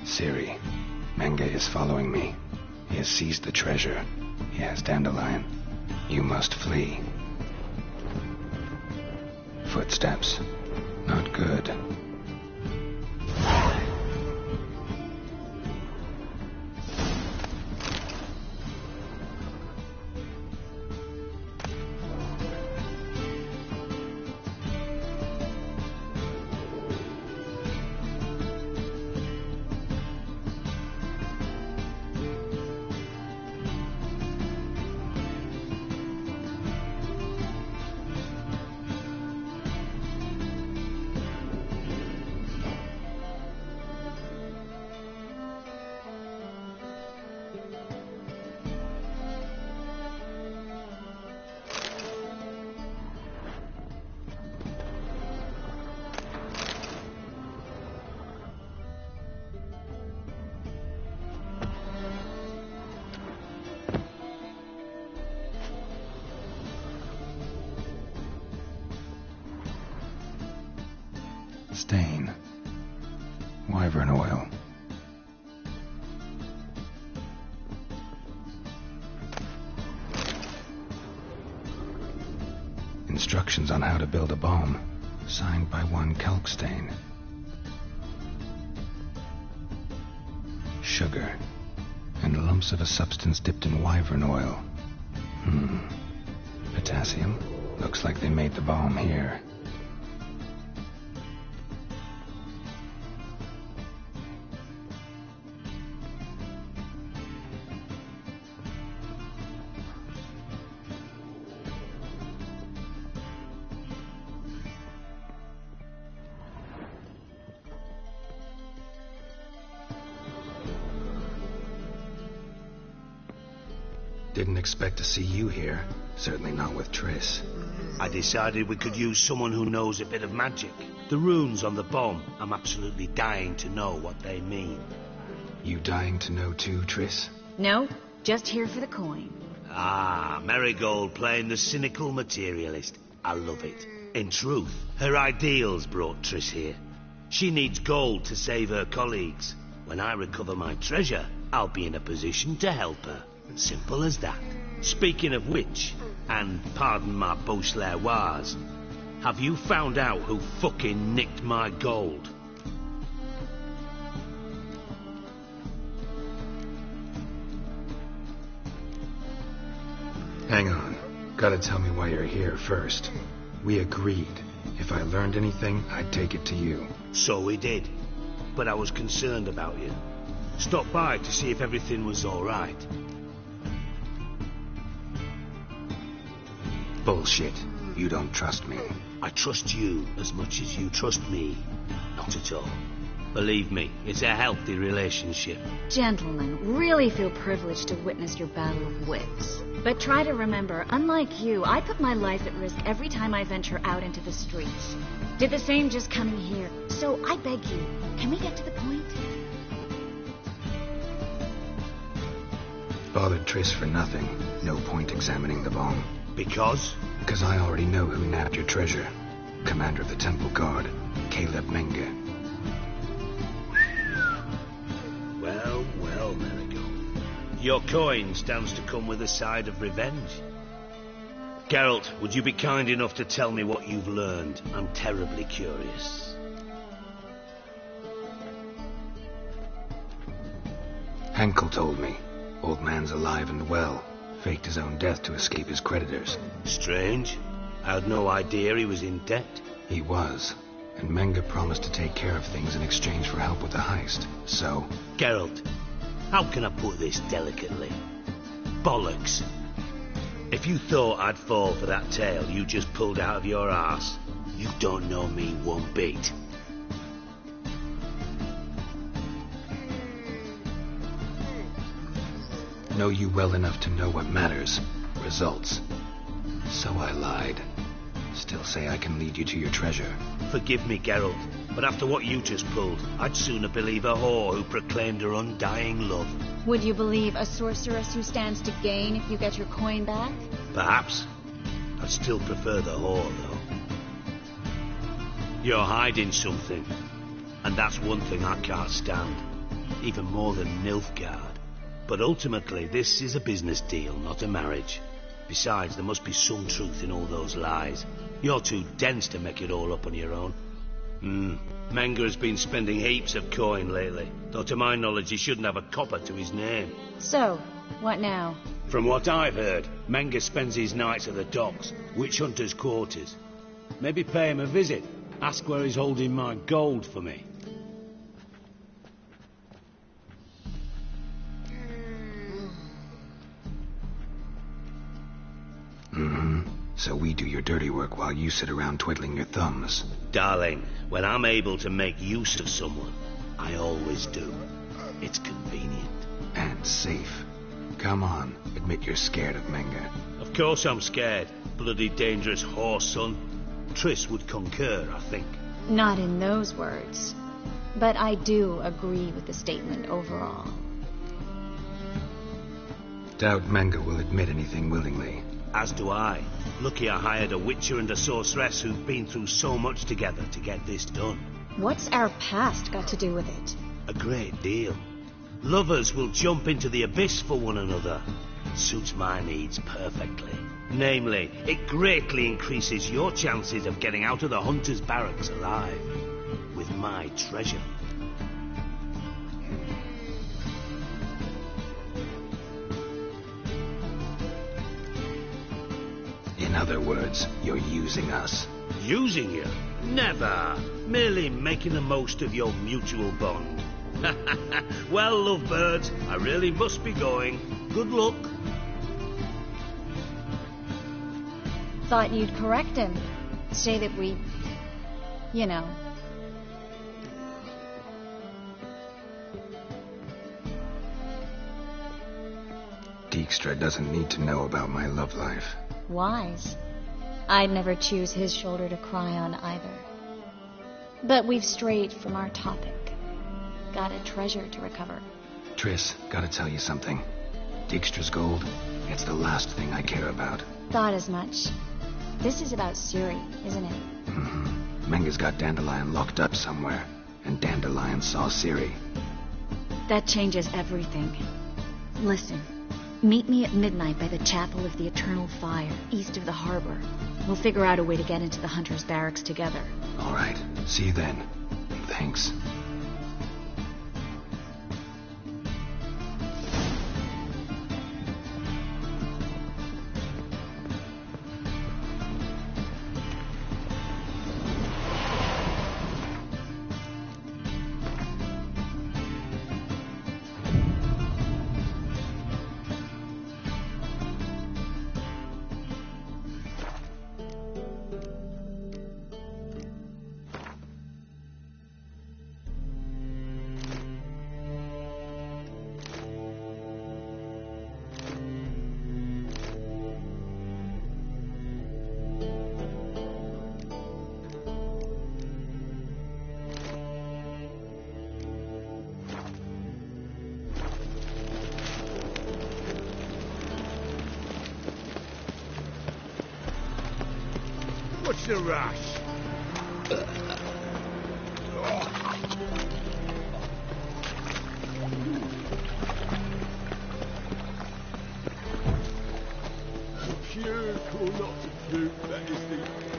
Siri, Menge is following me. He has seized the treasure. He has Dandelion. You must flee. Footsteps. Not good. Stain. Wyvern oil. Instructions on how to build a bomb, signed by one Kalkstain. Sugar, and lumps of a substance dipped in wyvern oil. Potassium. Looks like they made the bomb here. Didn't expect to see you here. Certainly not with Triss. I decided we could use someone who knows a bit of magic. The runes on the bomb, I'm absolutely dying to know what they mean. You dying to know too, Triss? No, just here for the coin. Ah, Marigold playing the cynical materialist. I love it. In truth, her ideals brought Triss here. She needs gold to save her colleagues. When I recover my treasure, I'll be in a position to help her. Simple as that. Speaking of which, and pardon my Beauclervoise, have you found out who fucking nicked my gold? Hang on. Gotta tell me why you're here first. We agreed. If I learned anything, I'd take it to you. So we did. But I was concerned about you. Stopped by to see if everything was all right. Bullshit. You don't trust me. I trust you as much as you trust me. Not at all. Believe me, it's a healthy relationship. Gentlemen, really feel privileged to witness your battle of wits. But try to remember, unlike you, I put my life at risk every time I venture out into the streets. Did the same just coming here. So I beg you, can we get to the point? Bothered Triss for nothing. No point examining the bomb. Because? Because I already know who nabbed your treasure. Commander of the Temple Guard, Caleb Menge. Well, well, Marigold. Your coin stands to come with a side of revenge. Geralt, would you be kind enough to tell me what you've learned? I'm terribly curious. Henkel told me. Old man's alive and well. Faked his own death to escape his creditors. Strange. I had no idea he was in debt. He was. And Menge promised to take care of things in exchange for help with the heist. So... Geralt, how can I put this delicately? Bollocks. If you thought I'd fall for that tale you just pulled out of your arse, you don't know me one bit. Know you well enough to know what matters. Results. So I lied. Still say I can lead you to your treasure. Forgive me, Geralt, but after what you just pulled, I'd sooner believe a whore who proclaimed her undying love. Would you believe a sorceress who stands to gain if you get your coin back? Perhaps. I'd still prefer the whore, though. You're hiding something, and that's one thing I can't stand. Even more than Nilfgaard. But ultimately, this is a business deal, not a marriage. Besides, there must be some truth in all those lies. You're too dense to make it all up on your own. Menge has been spending heaps of coin lately, though to my knowledge he shouldn't have a copper to his name. So, what now? From what I've heard, Menge spends his nights at the docks, witch hunters' quarters. Maybe pay him a visit, ask where he's holding my gold for me. So we do your dirty work while you sit around twiddling your thumbs. Darling, when I'm able to make use of someone, I always do. It's convenient. And safe. Come on, admit you're scared of Menge. Of course I'm scared. Bloody dangerous horse, son. Triss would concur, I think. Not in those words. But I do agree with the statement overall. Doubt Menge will admit anything willingly. As do I. Lucky I hired a witcher and a sorceress who've been through so much together to get this done. What's our past got to do with it? A great deal. Lovers will jump into the abyss for one another. It suits my needs perfectly. Namely, it greatly increases your chances of getting out of the hunter's barracks alive. With my treasure. other words, you're using us. Using you? Never. Merely making the most of your mutual bond. Well, lovebirds, I really must be going. Good luck. Thought you'd correct him. Say that we... you know... Dijkstra doesn't need to know about my love life. Wise. I'd never choose his shoulder to cry on either. But we've strayed from our topic. Got a treasure to recover. Triss, gotta tell you something. Dijkstra's gold, it's the last thing I care about. Thought as much. This is about Ciri, isn't it? Mm-hmm. Menga's got Dandelion locked up somewhere, and Dandelion saw Ciri. That changes everything. Listen, meet me at midnight by the Chapel of the Eternal Fire, east of the harbor. We'll figure out a way to get into the Hunter's barracks together. All right, see you then. Thanks. What's the rush?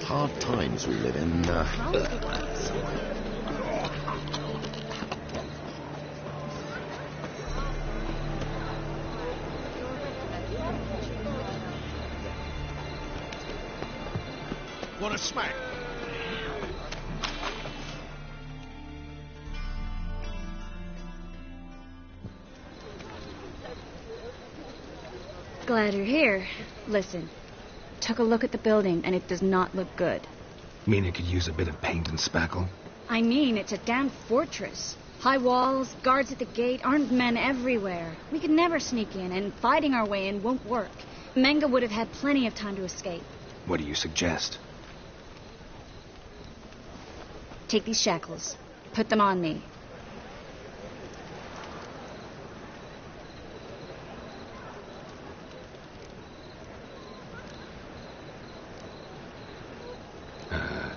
Hard times we live in. Want a smack? Glad you're here. Listen, took a look at the building and it does not look good. Mean it could use a bit of paint and spackle? I mean, it's a damn fortress. High walls, guards at the gate, armed men everywhere. We could never sneak in, and fighting our way in won't work. Menga would have had plenty of time to escape. What do you suggest? Take these shackles. Put them on me.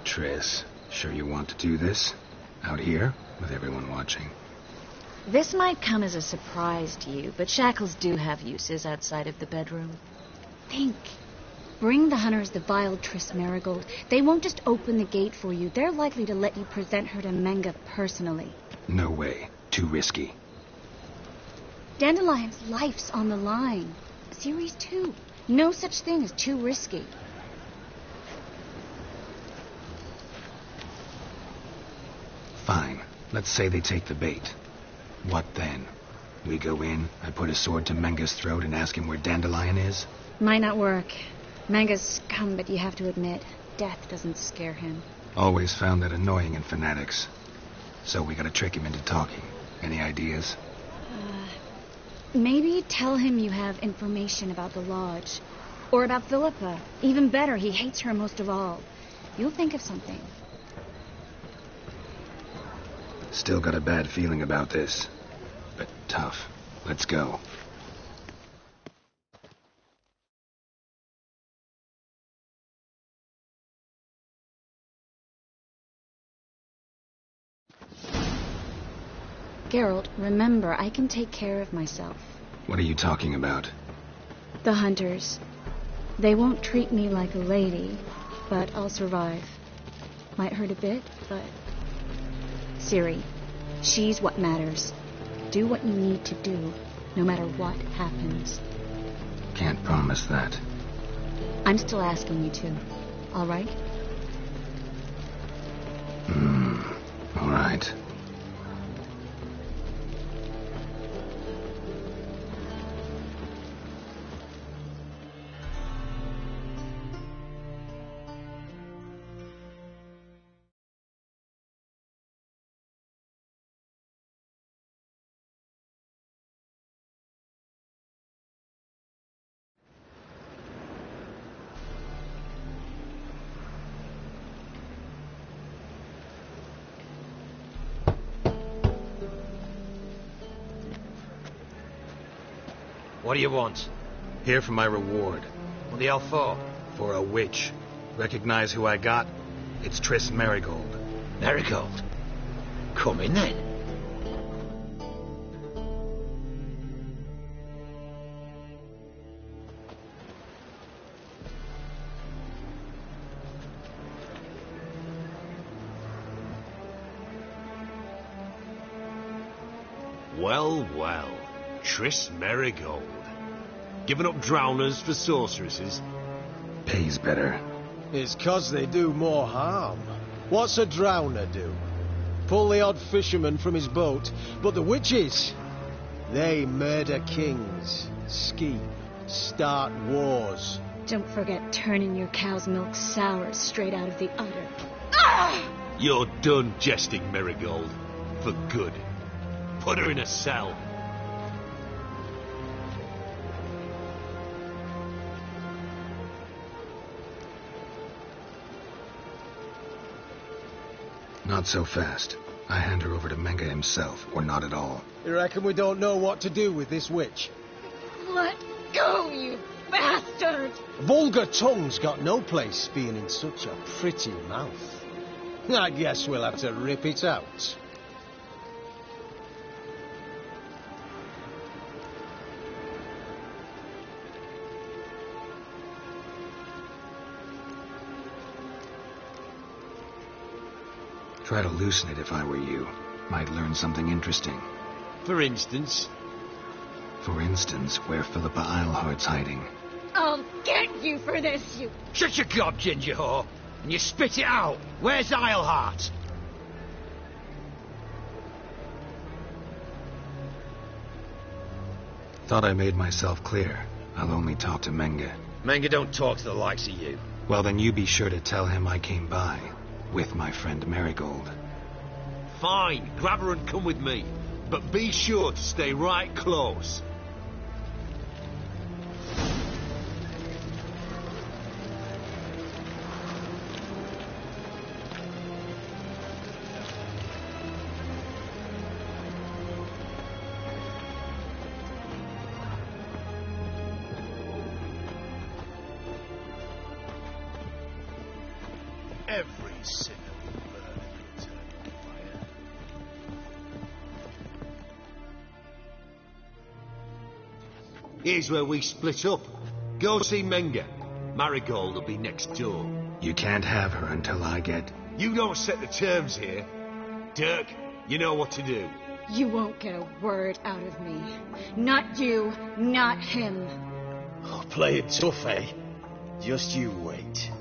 Triss, sure you want to do this? Out here, with everyone watching? This might come as a surprise to you, but shackles do have uses outside of the bedroom. Think. Bring the hunters the vile Triss Marigold. They won't just open the gate for you. They're likely to let you present her to Menga personally. No way. Too risky. Dandelion's life's on the line. Series 2. No such thing as too risky. Fine. Let's say they take the bait. What then? We go in, I put a sword to Menga's throat and ask him where Dandelion is? Might not work. Menga's scum, but you have to admit, death doesn't scare him. Always found that annoying in fanatics. So we gotta trick him into talking. Any ideas? Maybe tell him you have information about the lodge. Or about Philippa. Even better, he hates her most of all. You'll think of something. Still got a bad feeling about this. But tough. Let's go. Geralt, remember, I can take care of myself. What are you talking about? The hunters. They won't treat me like a lady, but I'll survive. Might hurt a bit, but... Ciri, she's what matters. Do what you need to do, no matter what happens. Can't promise that. I'm still asking you to. All right? All right. What do you want? Here for my reward. What the hell for? For a witch. Recognize who I got? It's Triss Marigold. Marigold? Come in then. Well, well. Triss Marigold. Giving up drowners for sorceresses? Pays better. It's 'cause they do more harm. What's a drowner do? Pull the odd fisherman from his boat. But the witches, they murder kings, scheme, start wars. Don't forget turning your cow's milk sour straight out of the udder. Ah! You're done jesting, Marigold. For good. Put her in a cell. Not so fast. I hand her over to Menga himself, or not at all. You reckon we don't know what to do with this witch? Let go, you bastard! Vulgar tongue's got no place being in such a pretty mouth. I guess we'll have to rip it out. Try to loosen it if I were you. Might learn something interesting. For instance? For instance, where Philippa Eilhart's hiding. I'll get you for this, you... Shut your gob, ginger whore, and you spit it out. Where's Eilhart? Thought I made myself clear. I'll only talk to Menga. Menga don't talk to the likes of you. Well, then you be sure to tell him I came by. With my friend Marigold. Fine, grab her and come with me. But be sure to stay right close. Every sinner will burn and return to fire. Here's where we split up. Go see Menga. Marigold will be next door. You can't have her until I get... You don't set the terms here. Dirk, you know what to do. You won't get a word out of me. Not you, not him. Oh, play it tough, eh? Just you wait.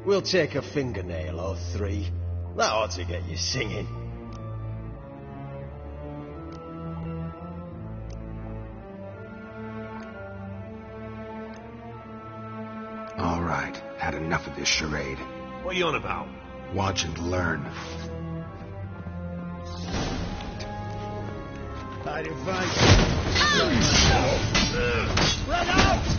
We'll take a fingernail or three. That ought to get you singing. All right, had enough of this charade. What are you on about? Watch and learn. Hiding fight. Run out!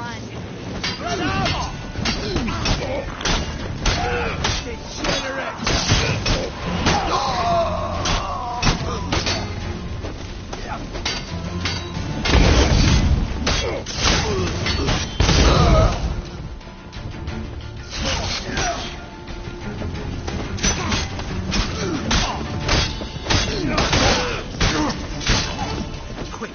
run. Run out! Degenerate! Quick.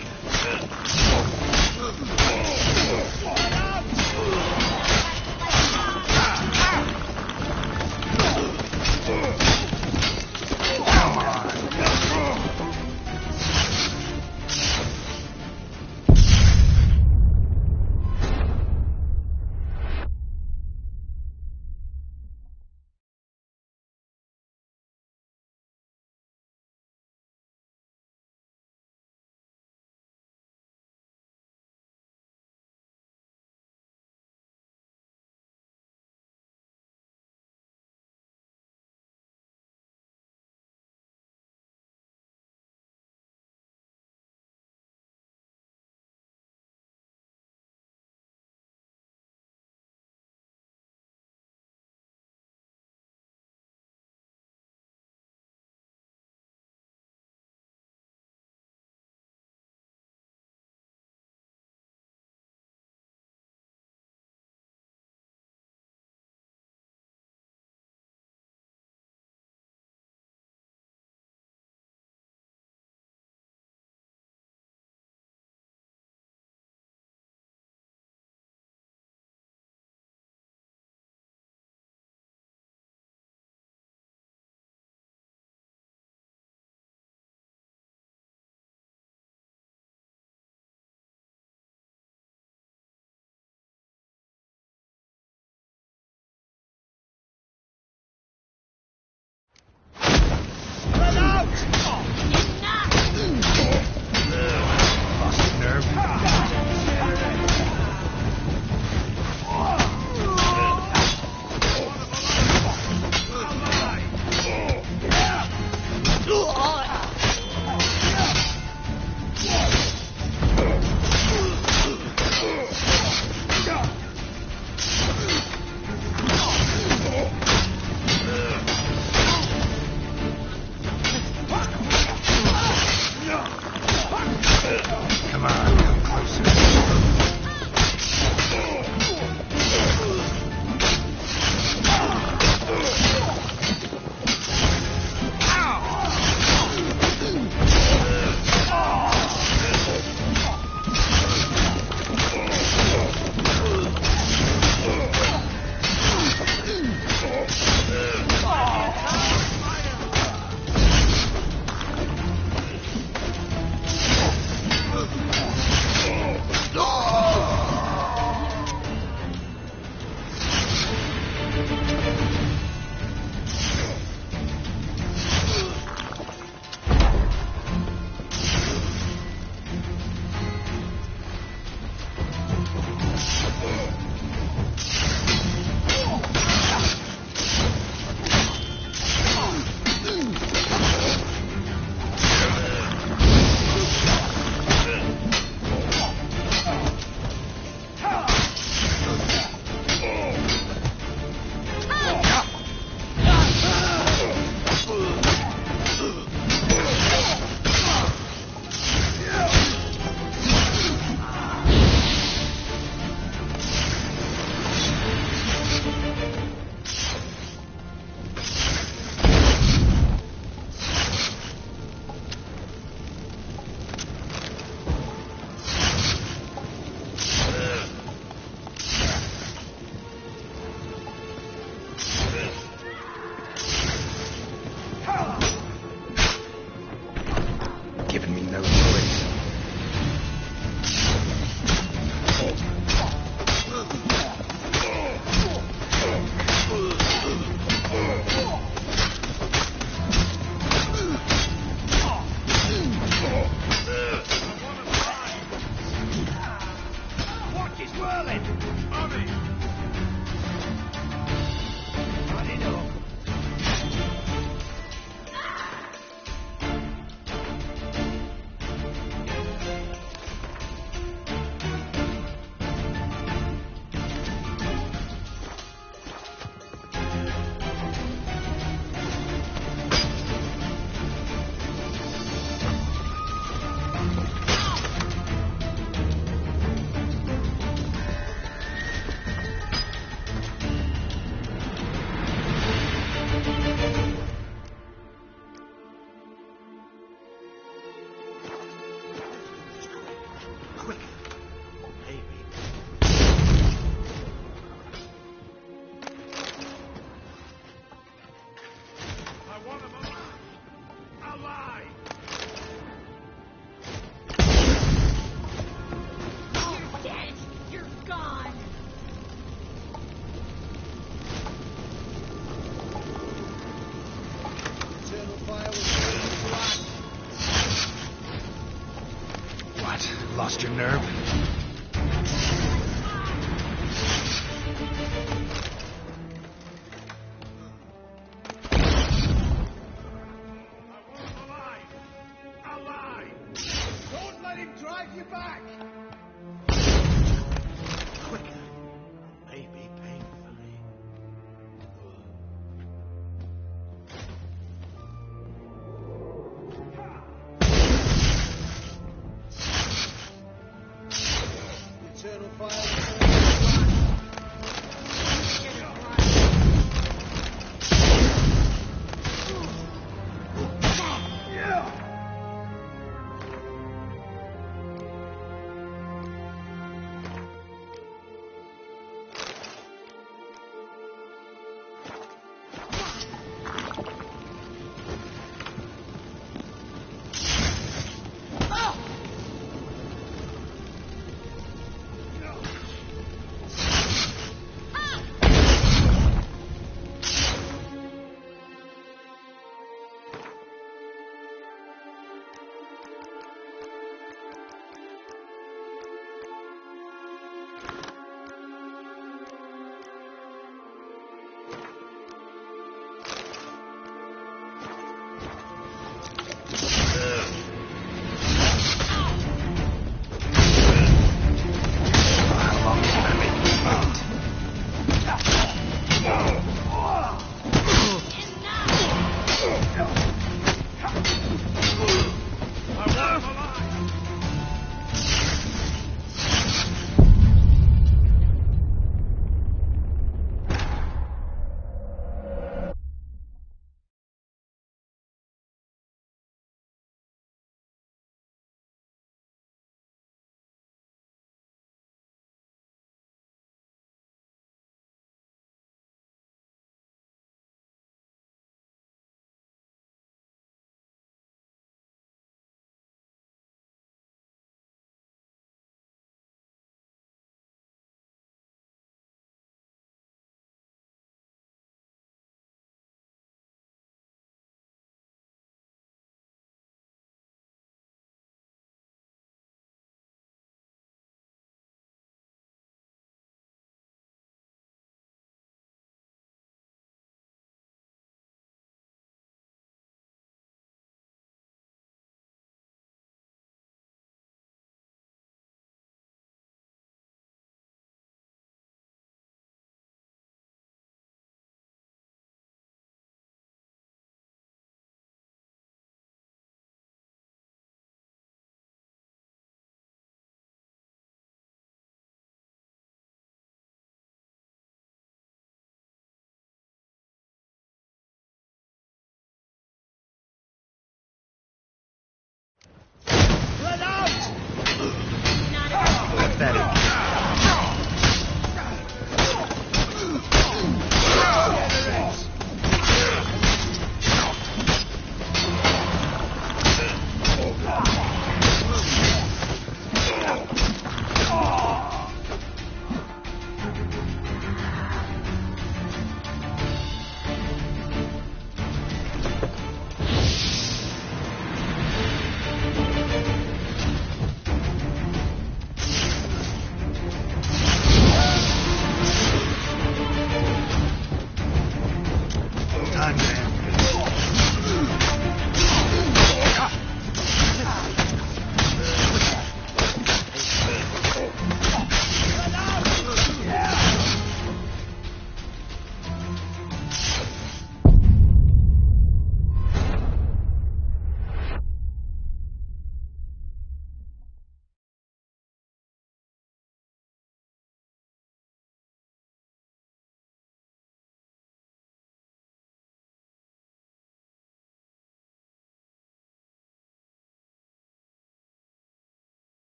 Lost your nerve? Don't let him drive you back! Quicker. Maybe painfully. Eternal fire.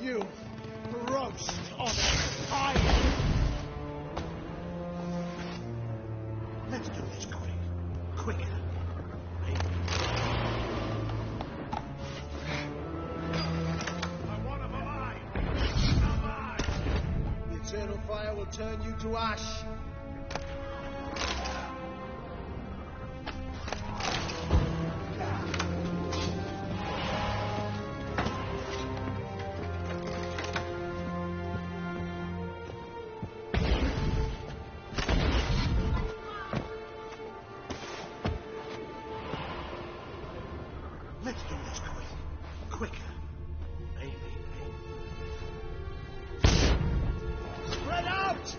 You roast on fire! Let's do this quick. Quicker. The eternal fire will turn you to ash. Let's do this quick. Quicker. Spread out!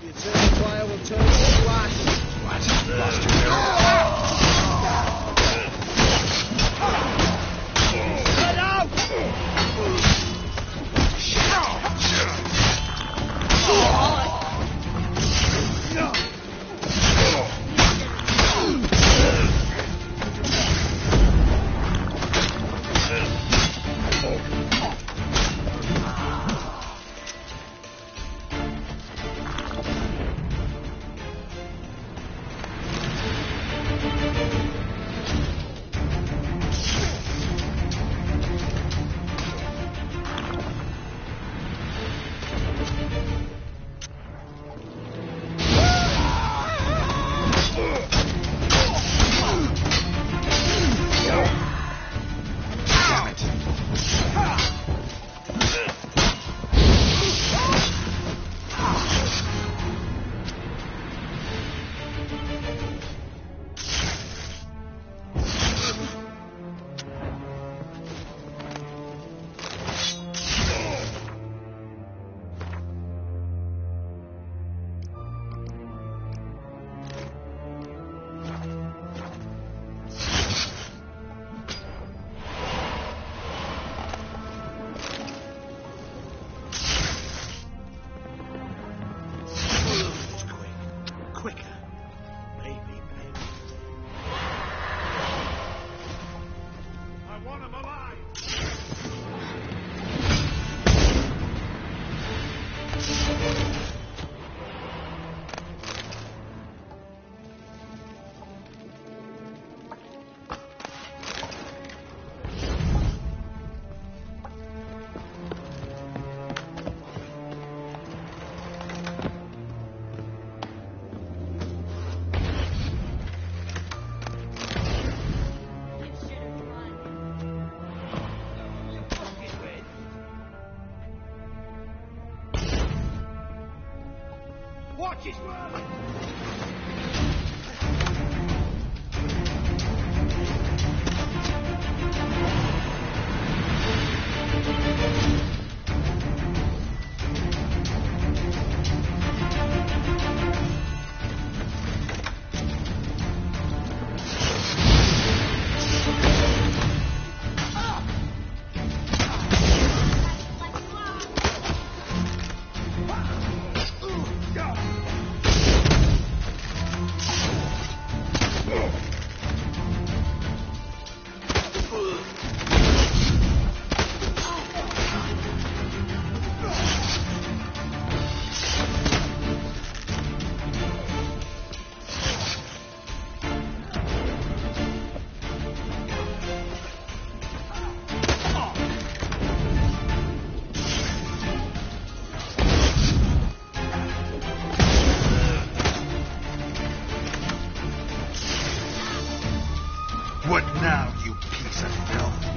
The eternal fire will turn you to ash. What? Lost your nerve? Get out! want him alive! Watch his work! What now, you piece of filth?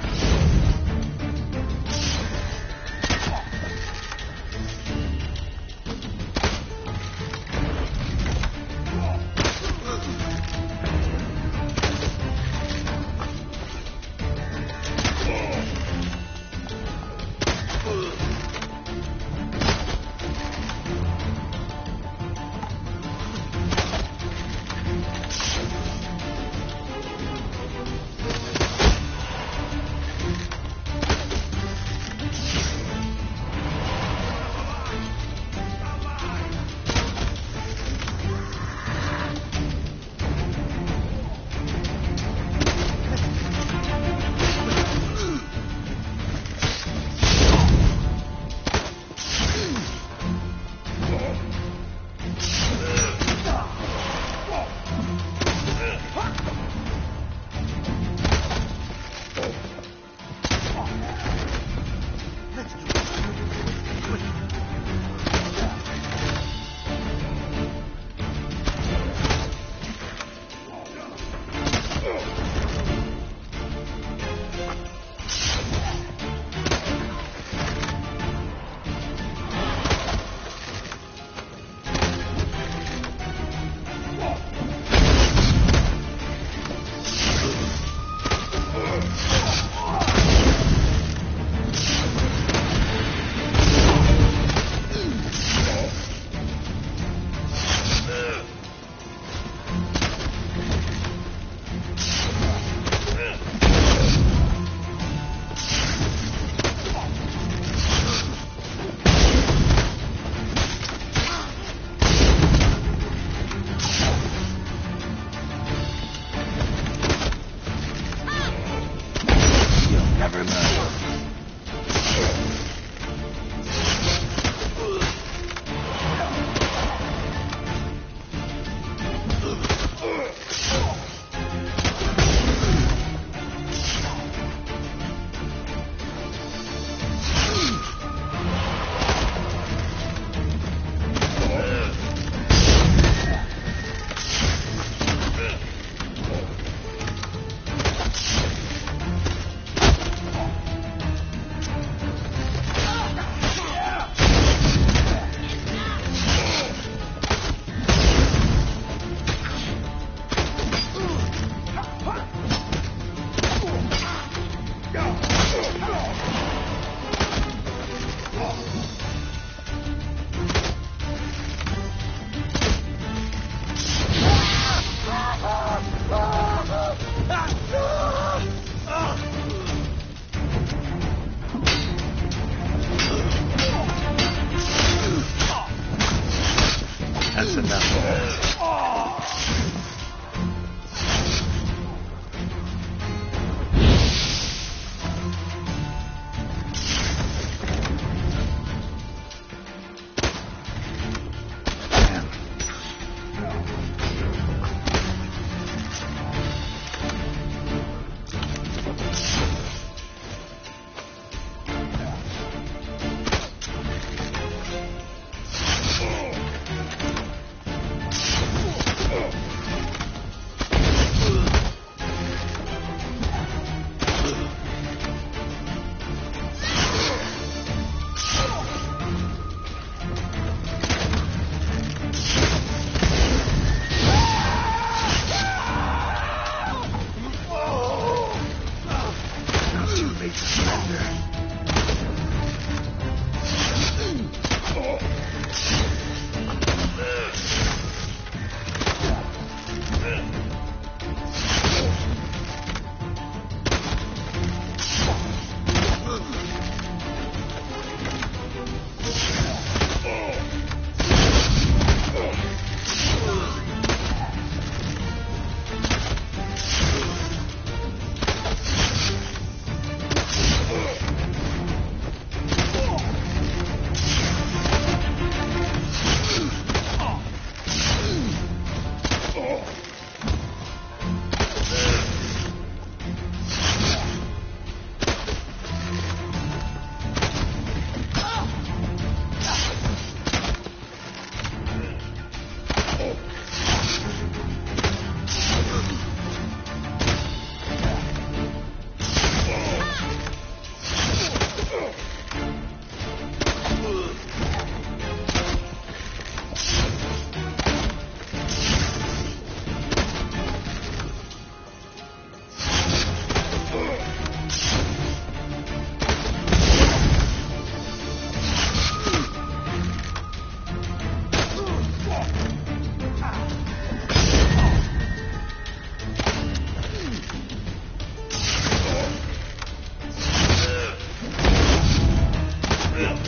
ready to surrender.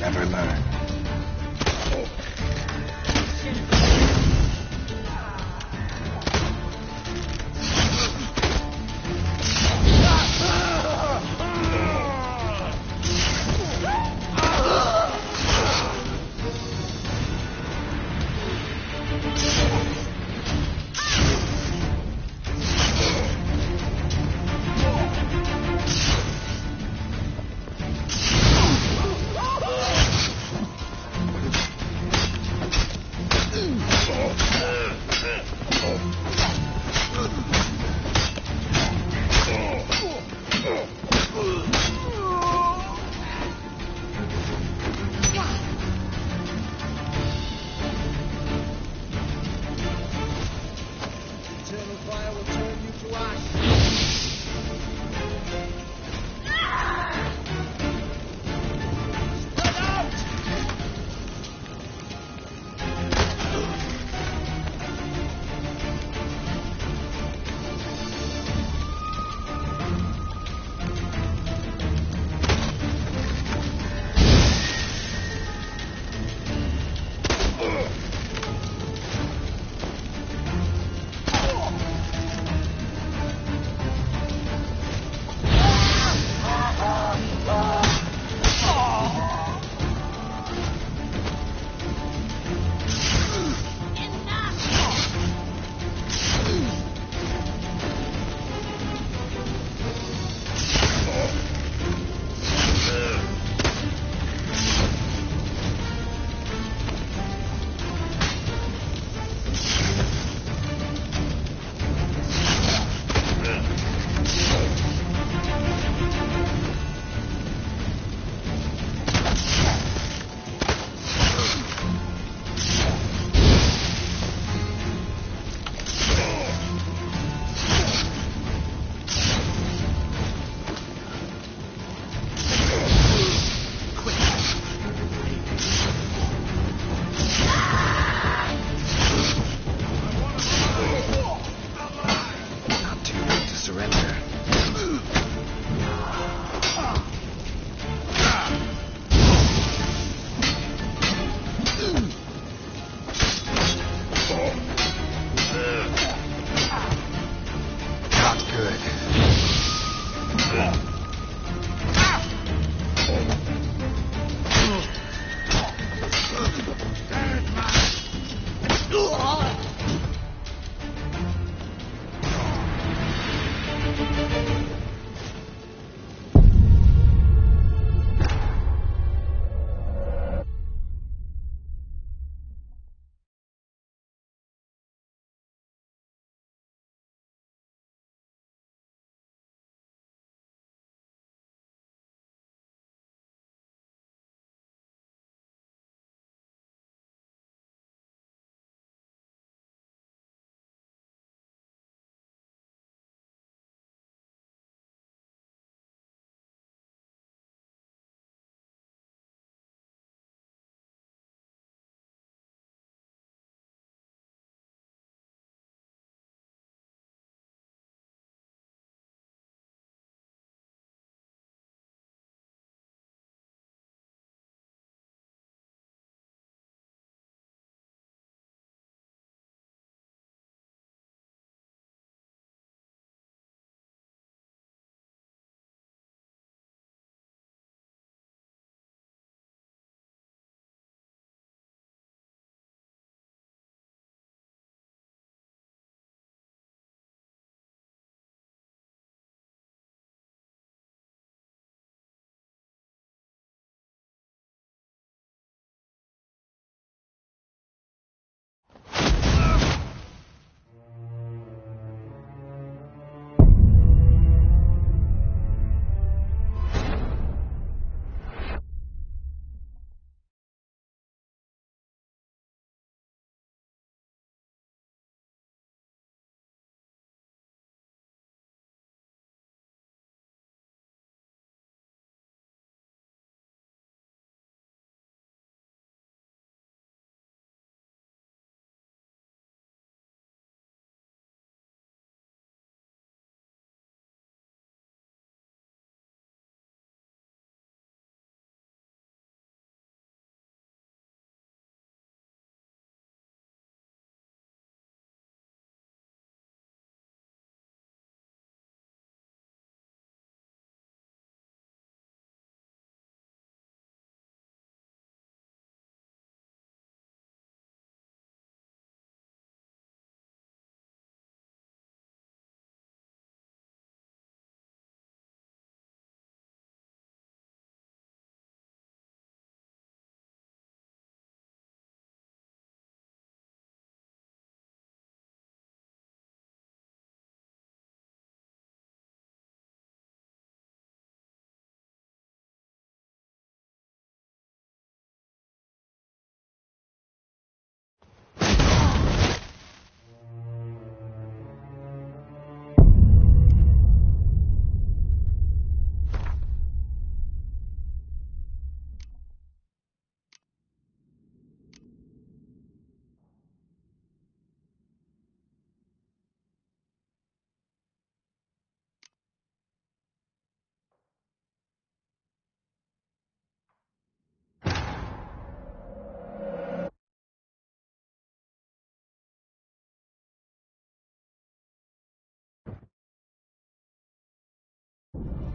Never learn.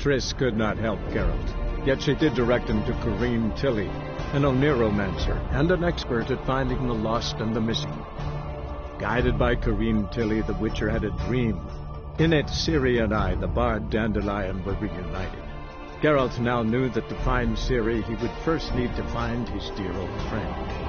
Triss could not help Geralt, yet she did direct him to Careen Tilly, an oneromancer and an expert at finding the lost and the missing. Guided by Careen Tilly, the Witcher had a dream. In it, Ciri and I, the bard Dandelion, were reunited. Geralt now knew that to find Ciri, he would first need to find his dear old friend.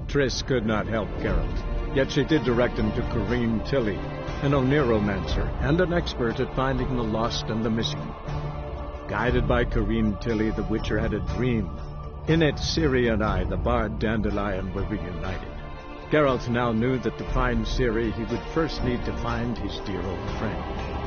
Triss could not help Geralt, yet she did direct him to Careen Tilly, an oneromancer and an expert at finding the lost and the missing. Guided by Careen Tilly, the Witcher had a dream. In it, Ciri and I, the bard Dandelion, were reunited. Geralt now knew that to find Ciri, he would first need to find his dear old friend.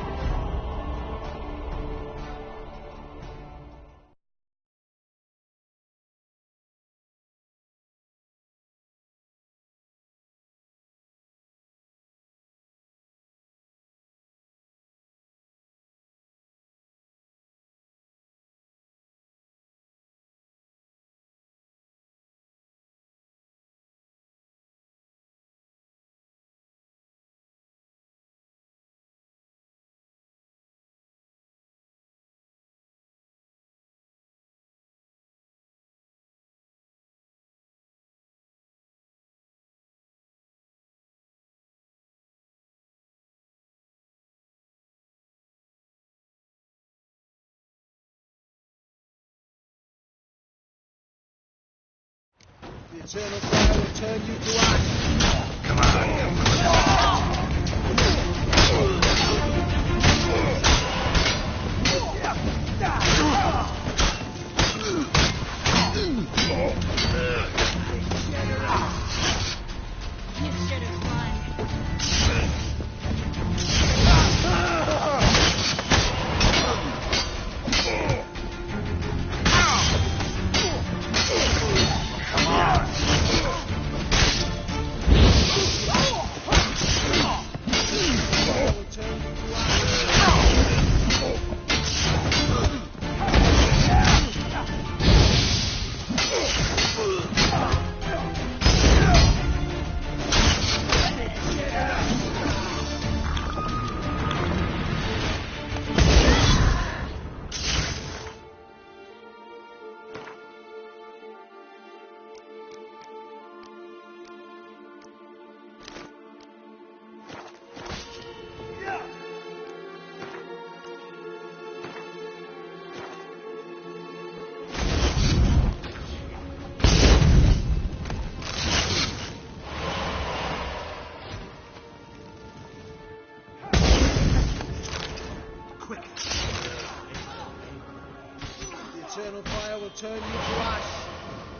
The eternal fire will turn you to ash. Come on. You should have run. The eternal fire will turn you to ash.